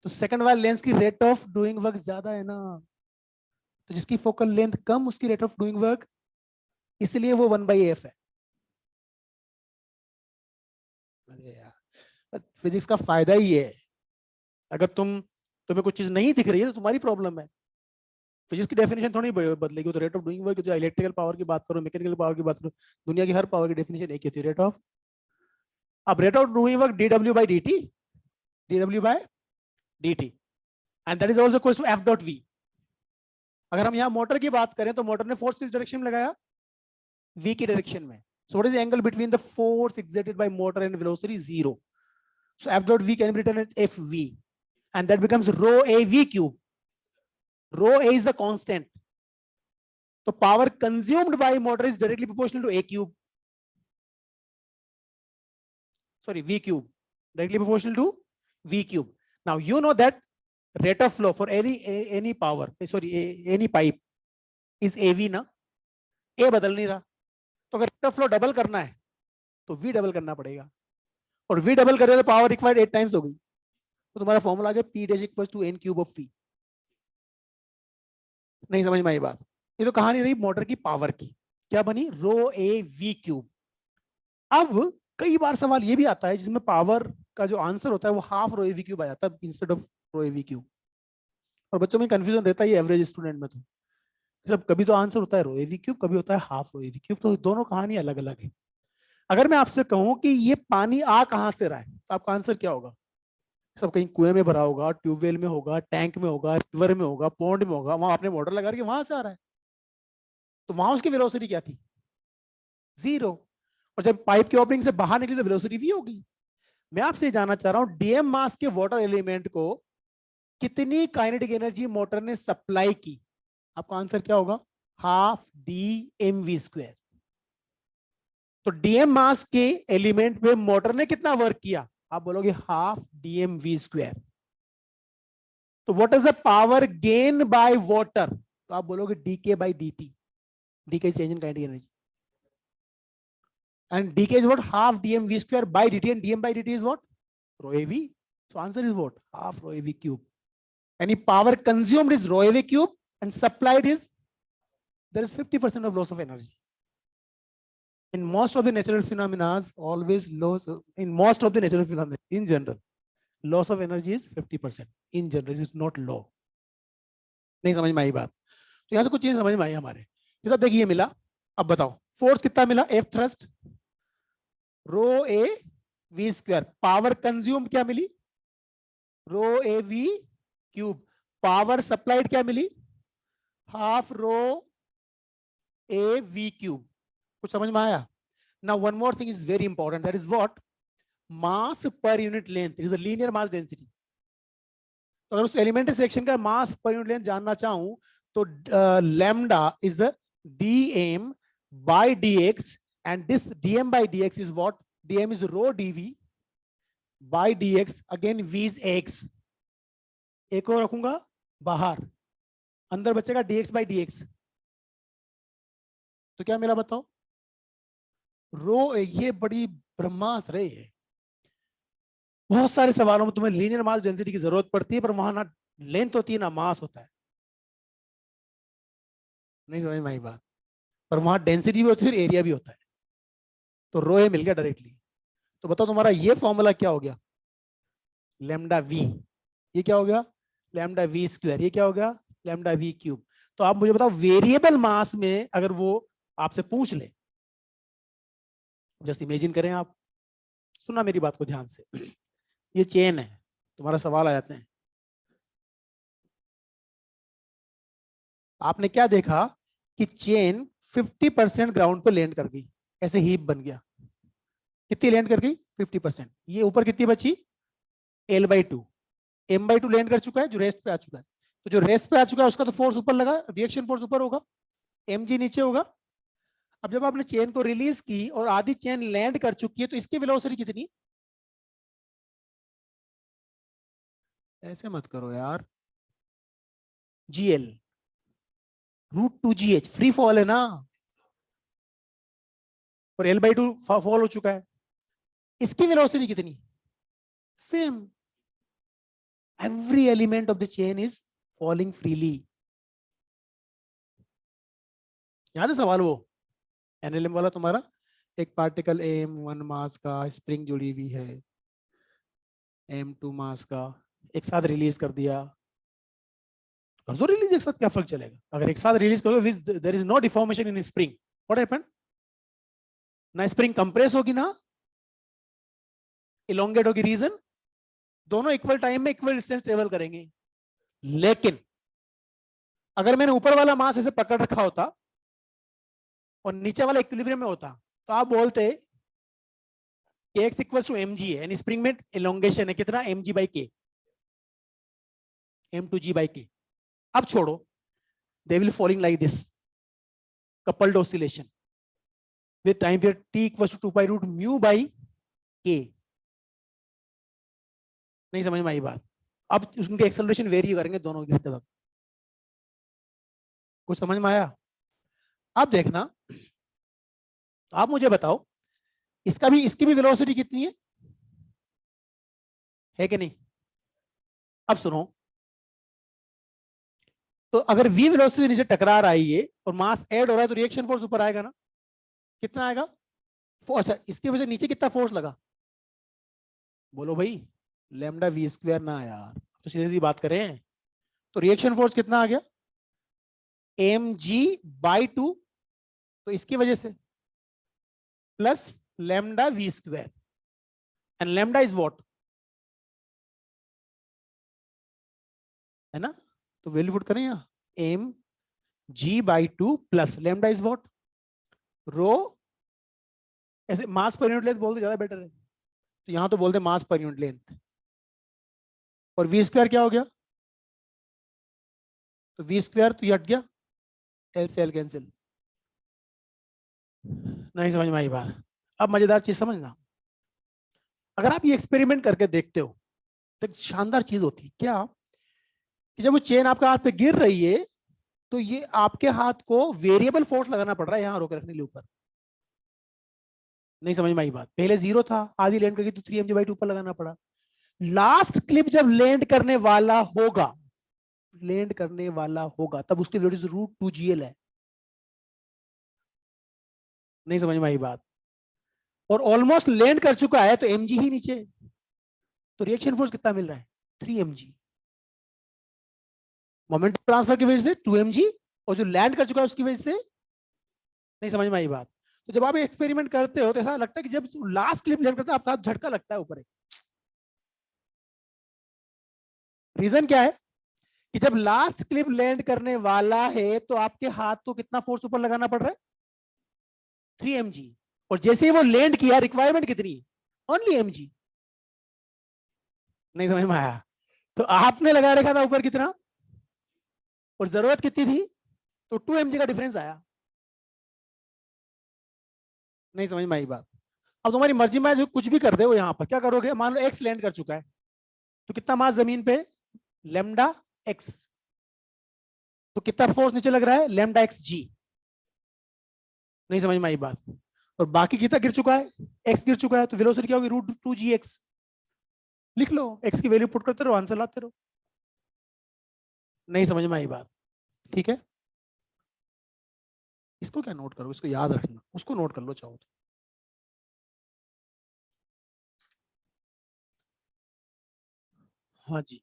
तो सेकंड वाले लेंस की रेट ऑफ डूइंग वर्क ज्यादा है ना। तो जिसकी फोकल लेंथ कम उसकी रेट ऑफ डूइंग वर्क, इसलिए वो 1/f है। अरे यार, फिजिक्स का फायदा ही है। अगर तुम्हें कुछ चीज नहीं दिख रही है तो तुम्हारी प्रॉब्लम है। फिजिक्स की डेफिनेशन थोड़ी बदलेगी। तो रेट ऑफ डूइंग वर्क, जो इलेक्ट्रिकल पावर की बात करो, मैकेनिकल पावर की बात करो, दुनिया की हर पावर की डेफिनेशन एक ही होती है, रेट ऑफ। अब rate of doing work dw/dt, dw/dt, and that is also equal to f dot v। अगर हम यहाँ मोटर की बात करें तो मोटर ने फोर्स किस डायरेक्शन में लगाया? v की डायरेक्शन में। So what is the angle between the force exerted by motor and velocity? Zero. So f dot v can be written as fv, and that becomes rho a v cube. Rho a is the constant. So power consumed by motor is directly proportional to a cube. Sorry, v cube. Directly proportional to v cube. Now you know that rate of flow for any power, sorry, any pipe is av ना, a बदल नहीं रहा। तो अगर rate of flow double करना है तो v double करना पड़ेगा, और v डबल करें तो पावर रिक्वायर्ड 8 टाइम्स हो गई। तो तुम्हारा फॉर्मूला आ गया p dash equals to n cube of v। नहीं समझ में आई बात? ये तो कहानी रही मोटर की पावर की, क्या बनी? रो ए वी क्यूब। अब कई बार सवाल ये भी आता है जिसमें पावर का जो आंसर होता है वो half rho a v cube आ जाता है instead of rho a v cube. और बच्चों में कंफ्यूजन रहता है ये एवरेज स्टूडेंट में, तो सब कभी तो आंसर होता है रो ए वी क्यूब, कभी होता है half rho a v cube, तो दोनों कहानी अलग अलग है। अगर मैं आपसे कहूं कि ये पानी आ कहां से रहा है, तो आपका आंसर क्या होगा? सब कहीं कुएं में भरा होगा, ट्यूबवेल में होगा, टैंक में होगा, रिवर में होगा, पॉन्ड में होगा, वहां आपने मोटर लगा के वहां से आ रहा है। तो वहां उसकी वेलोसिटी क्या थी? जीरो। और जब पाइप की ओपनिंग से बाहर निकली तो वेलोसिटी भी होगी। मैं आपसे जानना चाह रहा हूं डीएम मास के वाटर एलिमेंट को कितनी काइनेटिक एनर्जी मोटर ने सप्लाई की? आपका आंसर क्या होगा? Half d m v square. तो डीएम मास के एलिमेंट पे मोटर ने कितना वर्क किया? आप बोलोगे half d m v square. तो what is the power gain by water, तो आप बोलोगे d k by d t, d k change in kinetic energy, and dk is what, half dm v square by dt, and dm by dt is what, rho av. So answer is what, half rho av cube. Any power consumed is rho av cube, and supplied is, there is 50% of loss of energy. In most of the natural phenomena, always loss, in most of the natural phenomena in general, loss of energy is 50% in general, is not low. नहीं समझ में आई बात? तो यहां से कुछ चीजें समझ में आई हमारे, ये सब देखिए मिला। अब बताओ फोर्स कितना मिला, f thrust rho a v square, power consumed क्या मिली, rho a v cube, power supplied क्या मिली, half rho a v cube. कुछ समझ में आया? Now one more thing is very important, that is what, mass per unit length, it is a linear mass density. तो अगर उस elementary section का मास पर यूनिट लेंथ जानना चाहूं तो lambda is the dm by dx, and this dm by dx is what, dm is rho dv by dx, again v is x, एक और रखूंगा बाहर, अंदर बचेगा dx by dx, तो क्या मिला बताओ, रो। ये बड़ी ब्रह्मास्त्र है, बहुत सारे सवालों में तुम्हें लीनियर मास डेंसिटी की जरूरत पड़ती है, पर वहां ना लेंथ होती है ना मास होता है, नहीं समझ में आई बात, पर वहां डेंसिटी भी होती है, एरिया भी होता है। तो रो ए मिल गया डायरेक्टली। तो बताओ तुम्हारा ये फॉर्मूला क्या हो गया, लैम्डा वी, ये क्या हो गया, लैम्डा वी स्क्वायर, ये क्या हो गया, लैम्डा वी क्यूब। तो आप मुझे बताओ वेरिएबल मास में अगर वो आपसे पूछ ले, जस्ट इमेजिन करें आप, सुना मेरी बात को ध्यान से, ये चेन है, तुम्हारा सवाल आ जाते हैं, आपने क्या देखा कि चेन 50% ग्राउंड पे लैंड कर गई, ऐसे हीप बन गया, कितनी लैंड कर गई 50%, ये ऊपर कितनी बची L/2, M/2 लैंड कर चुका है, जो रेस्ट पे आ चुका है, तो जो रेस्ट पे आ चुका है उसका तो फोर्स ऊपर लगा, रिएक्शन फोर्स ऊपर होगा, mg नीचे होगा। अब जब आपने चेन को रिलीज की और आधी चेन लैंड कर चुकी है, तो इसकी वेलोसिटी कितनी, ऐसे मत करो यार, gl √2gh, फ्री फॉल है ना, और L/2 फॉल हो चुका है, इसकी वेलोसिटी कितनी, same, every element of the chain is falling freely। याद है सवाल वो एनएलएम वाला तुम्हारा, एक पार्टिकल m1 मास का स्प्रिंग जुड़ी हुई है, m2 मास का, एक साथ रिलीज कर दिया, कर दो रिलीज एक साथ, क्या फर्क चलेगा, अगर एक साथ रिलीज करोगे, there is no deformation in spring, what happened, ना स्प्रिंग कंप्रेस होगी ना इलोंगेट होगी, रीजन दोनों इक्वल टाइम में इक्वल डिस्टेंस ट्रेवल करेंगे। लेकिन अगर मैंने ऊपर वाला मास ऐसे पकड़ रखा होता और नीचे वाला इक्विलिब्रियम में होता, तो आप बोलते कि x इक्वल टू mg है, यानी स्प्रिंग में इलोंगेशन है कितना, mg by k, m2g by k। अब छोड़ो, they will falling like this, coupled oscillation with time period t equal to 2 pi root mu by k। नहीं समझ में आई बात? अब उनके एक्सेलरेशन वेरी करेंगे दोनों की तरफ, कुछ समझ में आया? अब देखना, आप मुझे बताओ इसकी भी वेलोसिटी कितनी है कि नहीं? अब सुनो, तो अगर v वेलोसिटी नीचे टकरा रहा है ये और मास ऐड हो रहा है, तो रिएक्शन फोर्स ऊपर आएगा ना, कितना आएगा फोर्स, इसकी वजह से नीचे कितना फोर्स लगा, बोलो भाई, लैम्डा वी स्क्वायर ना यार, तो सीधी सीधी बात करें, तो रिएक्शन फोर्स कितना आ गया, mg/2, तो इसकी वजह से plus lambda v square, and lambda is what, है ना, तो वैल्यू पुट करें यहाँ, mg/2 plus lambda is what, rho, ऐसे मास पर यूनिट लेंथ बोलते ज्यादा बेटर है, तो यहां तो बोलते मास पर यूनिट लेंथ, और वी स्क्वायर क्या हो गया, तो वी स्क्वायर तो ये हट गया, एल से एल कैंसिल, नहीं समझ में आई बात? अब मजेदार चीज समझना, अगर आप ये एक्सपेरिमेंट करके देखते हो तो एक शानदार चीज होती है क्या, कि जब वो चेन आपके हाथ पे गिर रही है तो ये आपके हाथ को वेरिएबल फोर्स लगाना पड़ रहा है यहां रोक रखने के ऊपर। नहीं समझ में आई बात? पहले 0 था, आधी लैंड करके तो 3 mg/2 ऊपर लगाना पड़ा। लास्ट क्लिप जब लैंड करने वाला होगा, लैंड करने वाला होगा, तब उसकी वेलोसिटी √2gl है। नहीं समझ में आई बात? और ऑलमोस्ट लैंड कर चुका है तो mg ही नीचे, तो रिएक्शन फोर्स कितना मिल रहा है? 3 mg। मोमेंटम ट्रांसफर की वजह से 2 mg, और जो लैंड कर चुका है उसकी वजह से। नहीं समझ में आई बात? तो जब आप एक्सपेरिमेंट करते हो तो ऐसा लगता है कि जब लास्ट क्लिप लैंड करता है आपका हाथ झटका लगता है ऊपर। रीजन क्या है कि जब लास्ट क्लिप लैंड करने वाला है तो आपके हाथ को कितना फोर्स ऊपर लगाना पड़ रहा है? 3 mg। और जैसे ही वो लैंड किया, रिक्वायरमेंट कितनी? Only mg। नहीं समझ में आया? तो आपने लगा रखा था ऊपर कितना, और जरूरत कितनी थी, तो 2 mg का डिफरेंस आया। नहीं समझ में आई बात? अब तुम्हारी मर्जी में जो कुछ भी कर दे, वो यहां पर क्या करोगे? मान लो एक्स लैंड कर चुका है, तो कितना मास जमीन पे? Lambda x. तो कितना फोर्स नीचे लग रहा है? लेमडा एक्स जी। नहीं समझ में आई बात? और बाकी कितना गिर चुका है? एक्स गिर चुका है, तो वेलोसिटी क्या होगी? √2gx। लिख लो, एक्स की वैल्यू पुट करते रहो, आंसर लाते रहो। नहीं समझ में आई बात? ठीक है, इसको क्या नोट करो, इसको याद रखना, उसको नोट कर लो चाहो तो। हाँ जी।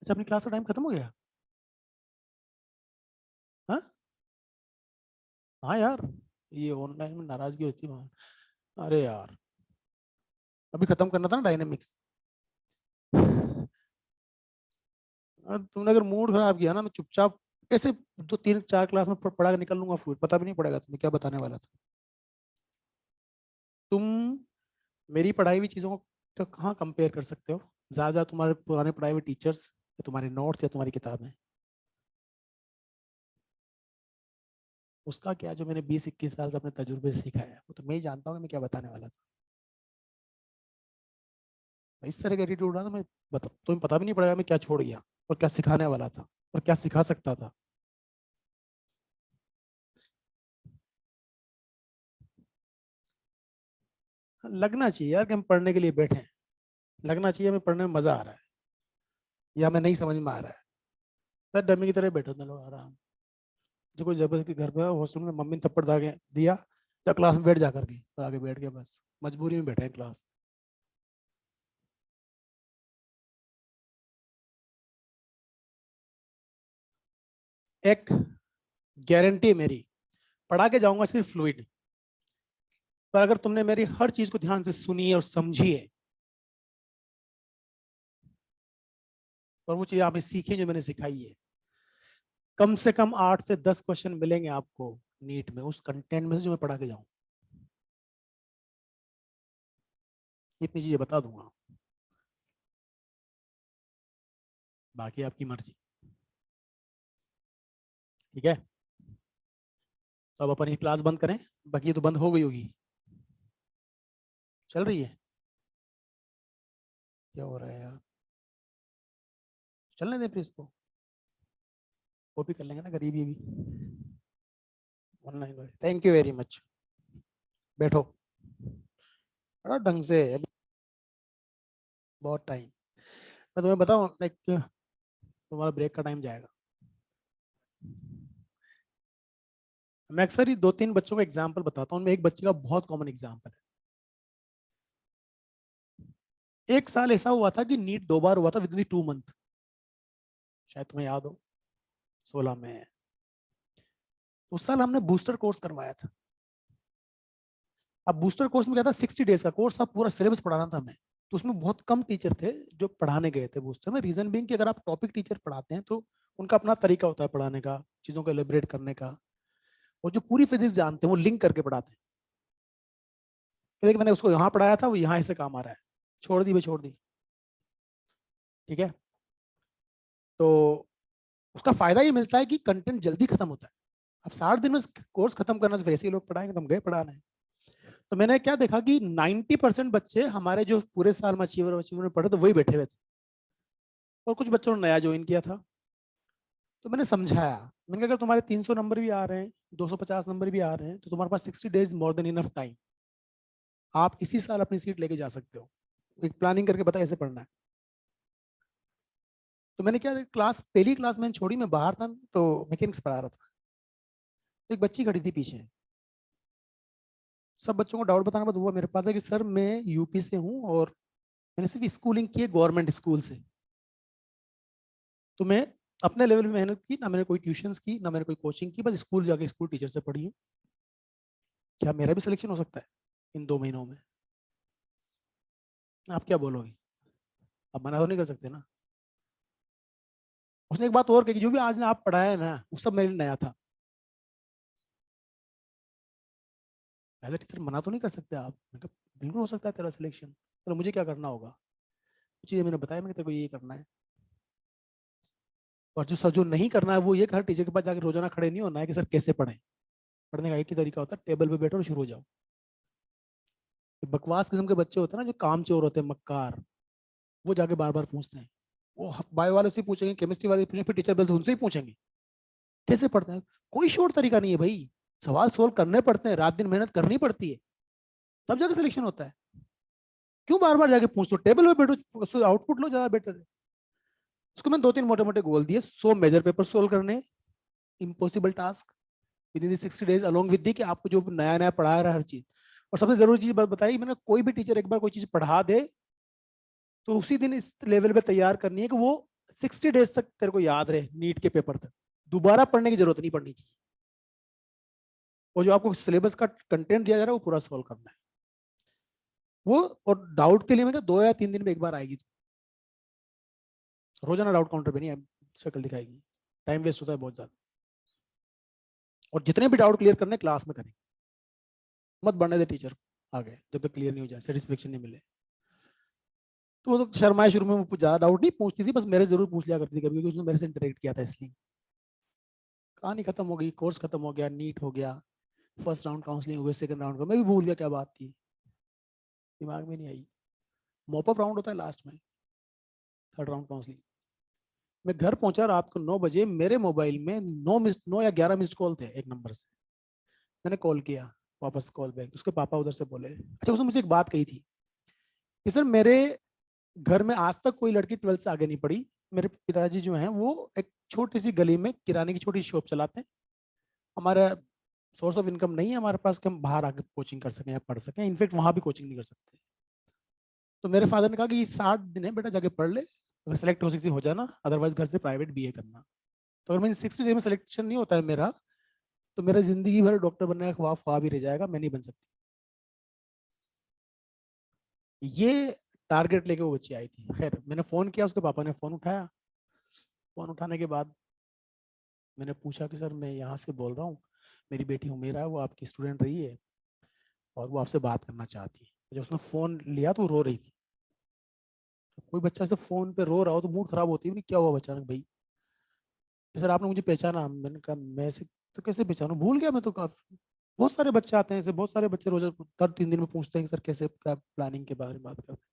अच्छा, अपनी क्लास का टाइम खत्म हो गया? हाँ हाँ यार, ये ऑनलाइन में नाराजगी होती है वहाँ। अरे यार, अभी खत्म करना था ना डायनेमिक्स। तुमने अगर मूड खराब किया ना, मैं चुपचाप ऐसे 2 3 4 क्लास में पढ़ा के निकल लूंगा, फिर पता भी नहीं पड़ेगा तुम्हें क्या बताने वाला था। तुम मेरी पढ़ाई हुई चीज़ों को तो कहाँ कंपेयर कर सकते हो? ज़्यादा तुम्हारे पुराने पढ़ाए हुए टीचर्स, या तुम्हारे नोट्स, या तुम्हारी किताबें। उसका क्या, जो मैंने 20 21 साल से अपने तजुर्बे से सीखा है, वो तो मैं ही जानता हूँ कि मैं क्या बताने वाला था। इस तरह का एटीट्यूड ना, तो मैं बता, तुम्हें पता भी नहीं पड़ेगा मैं क्या छोड़ गया, और क्या सिखाने वाला था, और क्या सिखा सकता था। लगना चाहिए यार कि हम पढ़ने के लिए बैठे हैं। लगना चाहिए हमें पढ़ने में मजा आ रहा है, या हमें नहीं समझ में आ रहा है। सर डमी की तरह बैठो तुम लोग आराम। जो कोई जबरदस्ती घर पे हॉस्टल में मम्मी ने थप्पड़ दागे दिया, या क्लास में बैठ जा करके, और आगे बैठ गए, बस मजबूरी में बैठे हैं क्लास। एक गारंटी है मेरी, पढ़ा के जाऊंगा सिर्फ फ्लूइड, पर अगर तुमने मेरी हर चीज को ध्यान से सुनी है और समझी है, और वो चीज आपने सीखी जो मैंने सिखाई है, कम से कम 8 से 10 क्वेश्चन मिलेंगे आपको नीट में उस कंटेंट में से जो मैं पढ़ा के जाऊं। इतनी चीजें बता दूंगा, बाकी आपकी मर्जी। ठीक है, तो अब अपन ये क्लास बंद करें। बाकी ये तो बंद हो गई होगी, चल रही है? क्या हो रहा है यार? चलने दें फिर इसको, कॉपी कर लेंगे ना गरीबी भी। Online, thank you very much. बैठो, बड़ा ढंग से, बहुत टाइम। मैं तुम्हें बताऊं, लाइक तुम्हारा ब्रेक का टाइम जाएगा। मैं अक्सर ही 2 3 बच्चों का एग्जाम्पल बताता हूँ, उनमें एक बच्चे का बहुत कॉमन एग्जाम्पल है। एक साल ऐसा हुआ था कि नीट 2 बार हुआ था विद इन 2 मंथ, शायद तुम्हें याद हो, 16 में। उस साल हमने बूस्टर कोर्स करवाया था। अब बूस्टर कोर्स में क्या था, 60 डेज का कोर्स था, पूरा सिलेबस पढ़ाना था हमें। तो उसमें बहुत कम टीचर थे जो पढ़ाने गए थे बूस्टर में। रीजन बीइंग कि अगर आप टॉपिक टीचर पढ़ाते हैं तो उनका अपना तरीका होता है पढ़ाने का, चीजों को एलिब्रेट करने का। और जो पूरी फिजिक्स जानते हैं वो लिंक करके पढ़ाते हैं। देखिए मैंने उसको यहाँ पढ़ाया था, वो यहाँ ऐसे काम आ रहा है, छोड़ दी भाई, छोड़ दी। ठीक है, तो उसका फायदा ये मिलता है कि कंटेंट जल्दी खत्म होता है। अब 60 दिन में कोर्स खत्म करना तो फिर ऐसे ही लोग पढ़ाएंगे, तो हम गए पढ़ाने। तो मैंने क्या देखा कि 90% बच्चे हमारे जो पूरे साल में अचीवर में पढ़े, तो वही बैठे हुए थे, और कुछ बच्चों ने नया ज्वाइन किया था। तो मैंने समझाया, मैंने कहा अगर तुम्हारे 300 नंबर भी आ रहे हैं, 250 नंबर भी आ रहे हैं, तो तुम्हारे पास 60 days more than enough time, आप इसी साल अपनी सीट लेके जा सकते हो। एक प्लानिंग करके बताया ऐसे पढ़ना है। तो मैंने क्या, क्लास पहली क्लास मैंने छोड़ी, मैं बाहर था तो मैकेनिक्स पढ़ा रहा था। तो एक बच्ची खड़ी थी पीछे, सब बच्चों को डाउट बताना बाद हुआ मेरे पास है कि सर मैं यूपी से हूँ और मैंने सिर्फ स्कूलिंग की है गवर्नमेंट स्कूल से। तो मैं अपने लेवल में मेहनत की, ना मैंने कोई ट्यूशंस की, ना मैंने कोई कोचिंग की, बस स्कूल जाके स्कूल टीचर से पढ़ी हूँ। क्या मेरा भी सिलेक्शन हो सकता है इन 2 महीनों में? आप क्या बोलोगे? आप मना तो नहीं कर सकते ना। उसने एक बात और कही कि जो भी आज ने आप पढ़ाया है ना, वो सब मेरे लिए नया था। एज ए टीचर मना तो नहीं कर सकते आप। मैंने कहा बिल्कुल हो सकता है तेरा सिलेक्शन, तो मुझे क्या करना होगा? कुछ चीजें मैंने बताया, मैंने तेरे को ये करना है। और जो सब जो नहीं करना है वो ये कि हर टीचर के पास जाकर रोजाना खड़े नहीं होना है कि सर कैसे पढ़ें। पढ़ने का एक ही तरीका होता है, टेबल पे बैठो और शुरू हो जाओ। ये बकवास किस्म के बच्चे होते हैं ना, जो काम चोर होते हैं, मक्कार, वो जाके बार बार पूछते हैं। वो बायो वाले से पूछेंगे, केमिस्ट्री वाले से पूछेंगे, फिर टीचर बोलते उनसे ही पूछेंगे कैसे पढ़ते हैं। कोई शोर तरीका नहीं है भाई, सवाल सोल्व करने पड़ते हैं, रात दिन मेहनत करनी पड़ती है, तब जाके सिलेक्शन होता है। क्यों बार बार जाके पूछ लो? टेबल पे बैठो, आउटपुट लो, ज्यादा बेटर है। उसको मैंने 2-3 मोटे मोटे गोल दिए, 100 मेजर पेपर सोल्व करने, impossible task with in 60 days, along with the कि आपको जो नया नया पढ़ा रहा है हर चीज। और सबसे जरूरी चीज बताई मैंने, कोई भी टीचर एक बार कोई चीज पढ़ा दे तो उसी दिन इस लेवल पे तैयार करनी है कि वो 60 डेज तक तेरे को याद रहे, नीट के पेपर तक दोबारा पढ़ने की जरूरत नहीं पड़नी चाहिए। और जो आपको सिलेबस का कंटेंट दिया जा रहा है वो पूरा सॉल्व करना है वो। और डाउट के लिए मैं 2 या 3 दिन में एक बार आएगी, रोजाना डाउट काउंटर पे नहीं शक्ल दिखाएगी, टाइम वेस्ट होता है बहुत ज्यादा। और जितने भी डाउट क्लियर करने क्लास में करें, मत बढ़ने दे टीचर आगे जब तक क्लियर नहीं हो जाए, सेटिस्फेक्शन नहीं मिले। तो वो तो शर्माए, शुरू में वो ज्यादा डाउट नहीं पूछती थी, बस मेरे जरूर पूछ लिया करती थी कभी, क्योंकि उसने मेरे से इंटरेक्ट किया था इसलिए। कहानी खत्म हो गई, कोर्स खत्म हो गया, नीट हो गया, फर्स्ट राउंड काउंसलिंग हो गया, सेकंड राउंड का मैं भी भूल गया क्या बात थी, दिमाग में नहीं आई। मॉपअप राउंड होता है लास्ट में, थर्ड राउंड काउंसलिंग। मैं घर पहुंचा रात को 9 बजे, मेरे मोबाइल में 9 या 11 मिस्ड कॉल थे एक नंबर से। मैंने कॉल किया, वापस कॉल बैक, उसके पापा उधर से बोले, अच्छा उसने मुझे एक बात कही थी कि सर मेरे घर में आज तक कोई लड़की 12th से आगे नहीं पढ़ी। मेरे पिताजी जो हैं वो एक छोटी सी गली में किराने की छोटी शॉप चलाते हैं। हमारा सोर्स ऑफ इनकम नहीं है हमारे पास कि हम बाहर आके कोचिंग कर सकें या पढ़ सकें, इनफेक्ट वहां भी कोचिंग नहीं कर सकते। तो मेरे फादर ने कहा कि 60 दिन है बेटा, जाके पढ़ ले, अगर सेलेक्ट हो सकती हो जाना, अदरवाइज घर से प्राइवेट बीए करना। तो अगर मैं 60 डे में सिलेक्शन नहीं होता है मेरा, तो मेरा जिंदगी भर डॉक्टर बनने का ख्वाब ख्वाब ही रह जाएगा, मैं नहीं बन सकती। ये टारगेट लेके वो बच्ची आई थी। खैर मैंने फोन किया, उसके पापा ने फोन उठाया। फोन उठाने के बाद मैंने पूछा कि सर मैं यहाँ से बोल रहा हूँ, मेरी बेटी हुमेरा है, वो आपकी स्टूडेंट रही है और वो आपसे बात करना चाहती है। जब उसने फोन लिया तो वो रो रही थी। तो कोई बच्चा से फोन पे रो रहा हो तो मूड खराब होती है नहीं, क्या हुआ बच्चा ने भाई? सर आपने मुझे पहचाना? मैंने कहा मैं से तो कैसे पहचानू, भूल गया मैं तो काफी। बहुत सारे बच्चे आते हैं ऐसे, बहुत सारे बच्चे रोज हर 3 दिन में पूछते हैं कि सर कैसे, क्या प्लानिंग के बारे में बात करते हैं।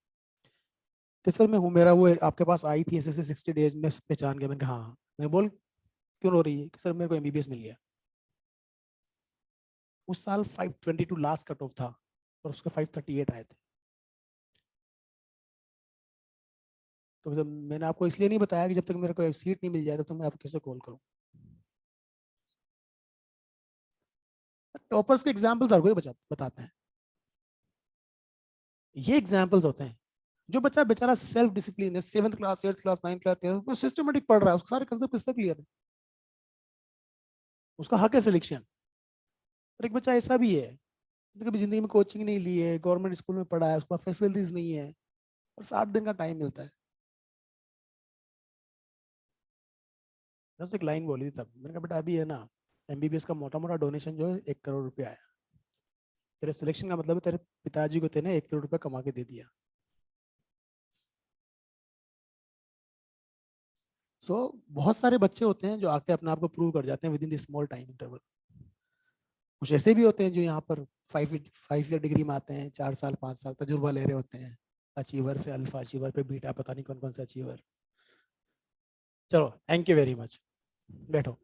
कि सर मैं हूँ मेरा, वो आपके पास आई थी ऐसे ऐसे 60 डेज में, पहचान गया। मैंने कहा हाँ। मैं बोल क्यों रो रही है? कि सर मेरे को एमबीबीएस मिल गया। उस साल 522 लास्ट कट ऑफ था और उसके 538 आए थे। तो जब मैंने आपको इसलिए नहीं बताया कि जब तक मेरे को सीट नहीं मिल जाए तब तक मैं आपको कैसे कॉल करूँ। टॉपर्स के एग्जाम्पल हर कोई बताते हैं, ये एग्जाम्पल्स होते हैं। जो बच्चा बेचारा सेल्फ डिसिप्लिन है, 7th class 8th class 9th class 10th systematic पढ़ रहा है, उसके सारे कंसेप्ट किससे क्लियर है, उसका हक है सिलेक्शन। और एक बच्चा ऐसा भी है जिसने कभी जिंदगी में कोचिंग नहीं ली है, गवर्नमेंट स्कूल में पढ़ा है, उसके पास फैसिलिटीज नहीं है, और 60 दिन का टाइम मिलता है। मैंने उससे एक लाइन बोली थी तब, मैंने कहा बेटा अभी है ना, एमबीबीएस का मोटा मोटा डोनेशन जो है 1 करोड़ रुपया आया। तेरे सिलेक्शन का मतलब है तेरे पिताजी को तेने 1 करोड़ रुपया कमा के दे दिया। सो बहुत सारे बच्चे होते हैं जो आके अपने आप को प्रूव कर जाते हैं with in this small time interval. कुछ ऐसे भी होते हैं जो यहाँ पर 5 ईयर डिग्री में आते हैं, 4 साल 5 साल तजुर्बा ले रहे होते हैं, अचीवर से अल्फा अचीवर पे बीटा, पता नहीं कौन कौन से अचीवर। चलो थैंक यू वेरी मच, बैठो।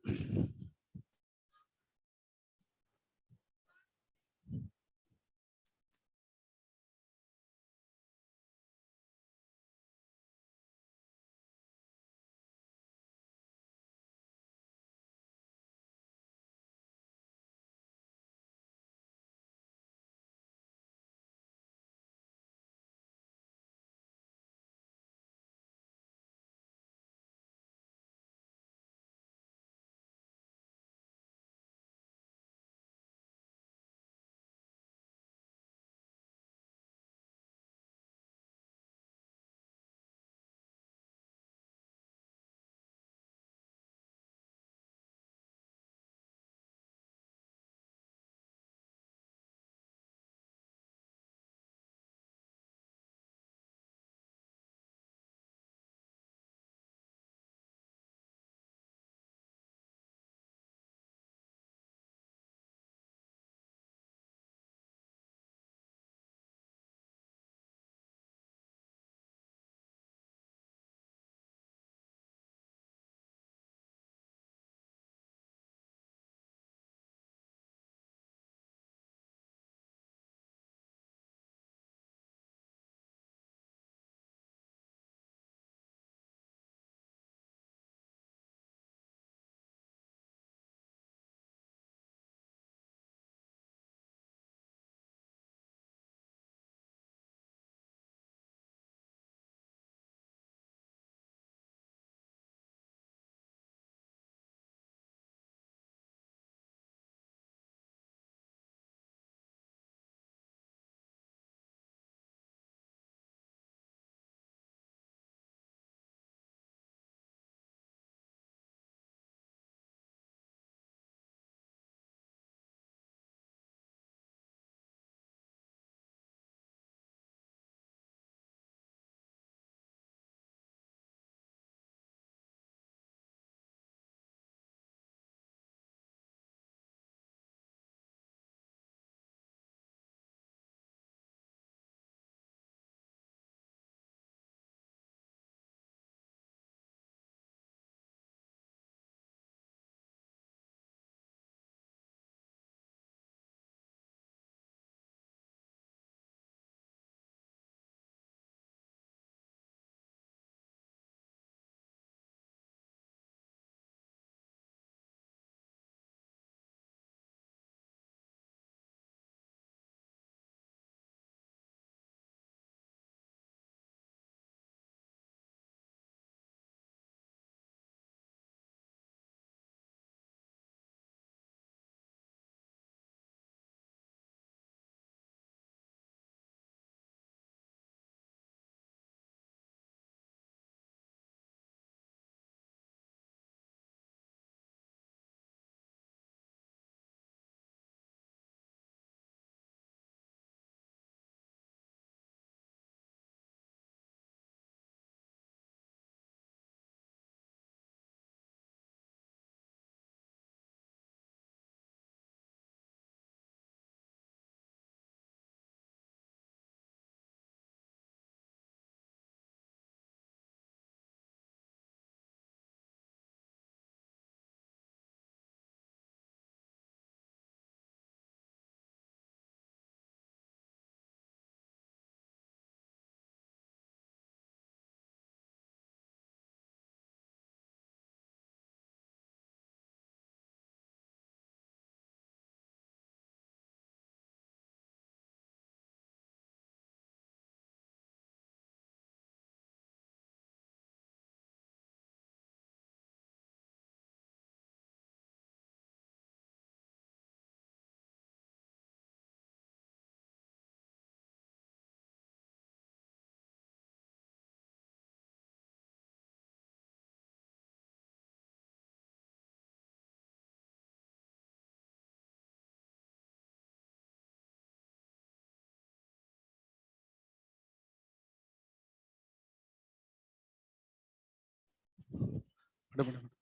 फटाफट।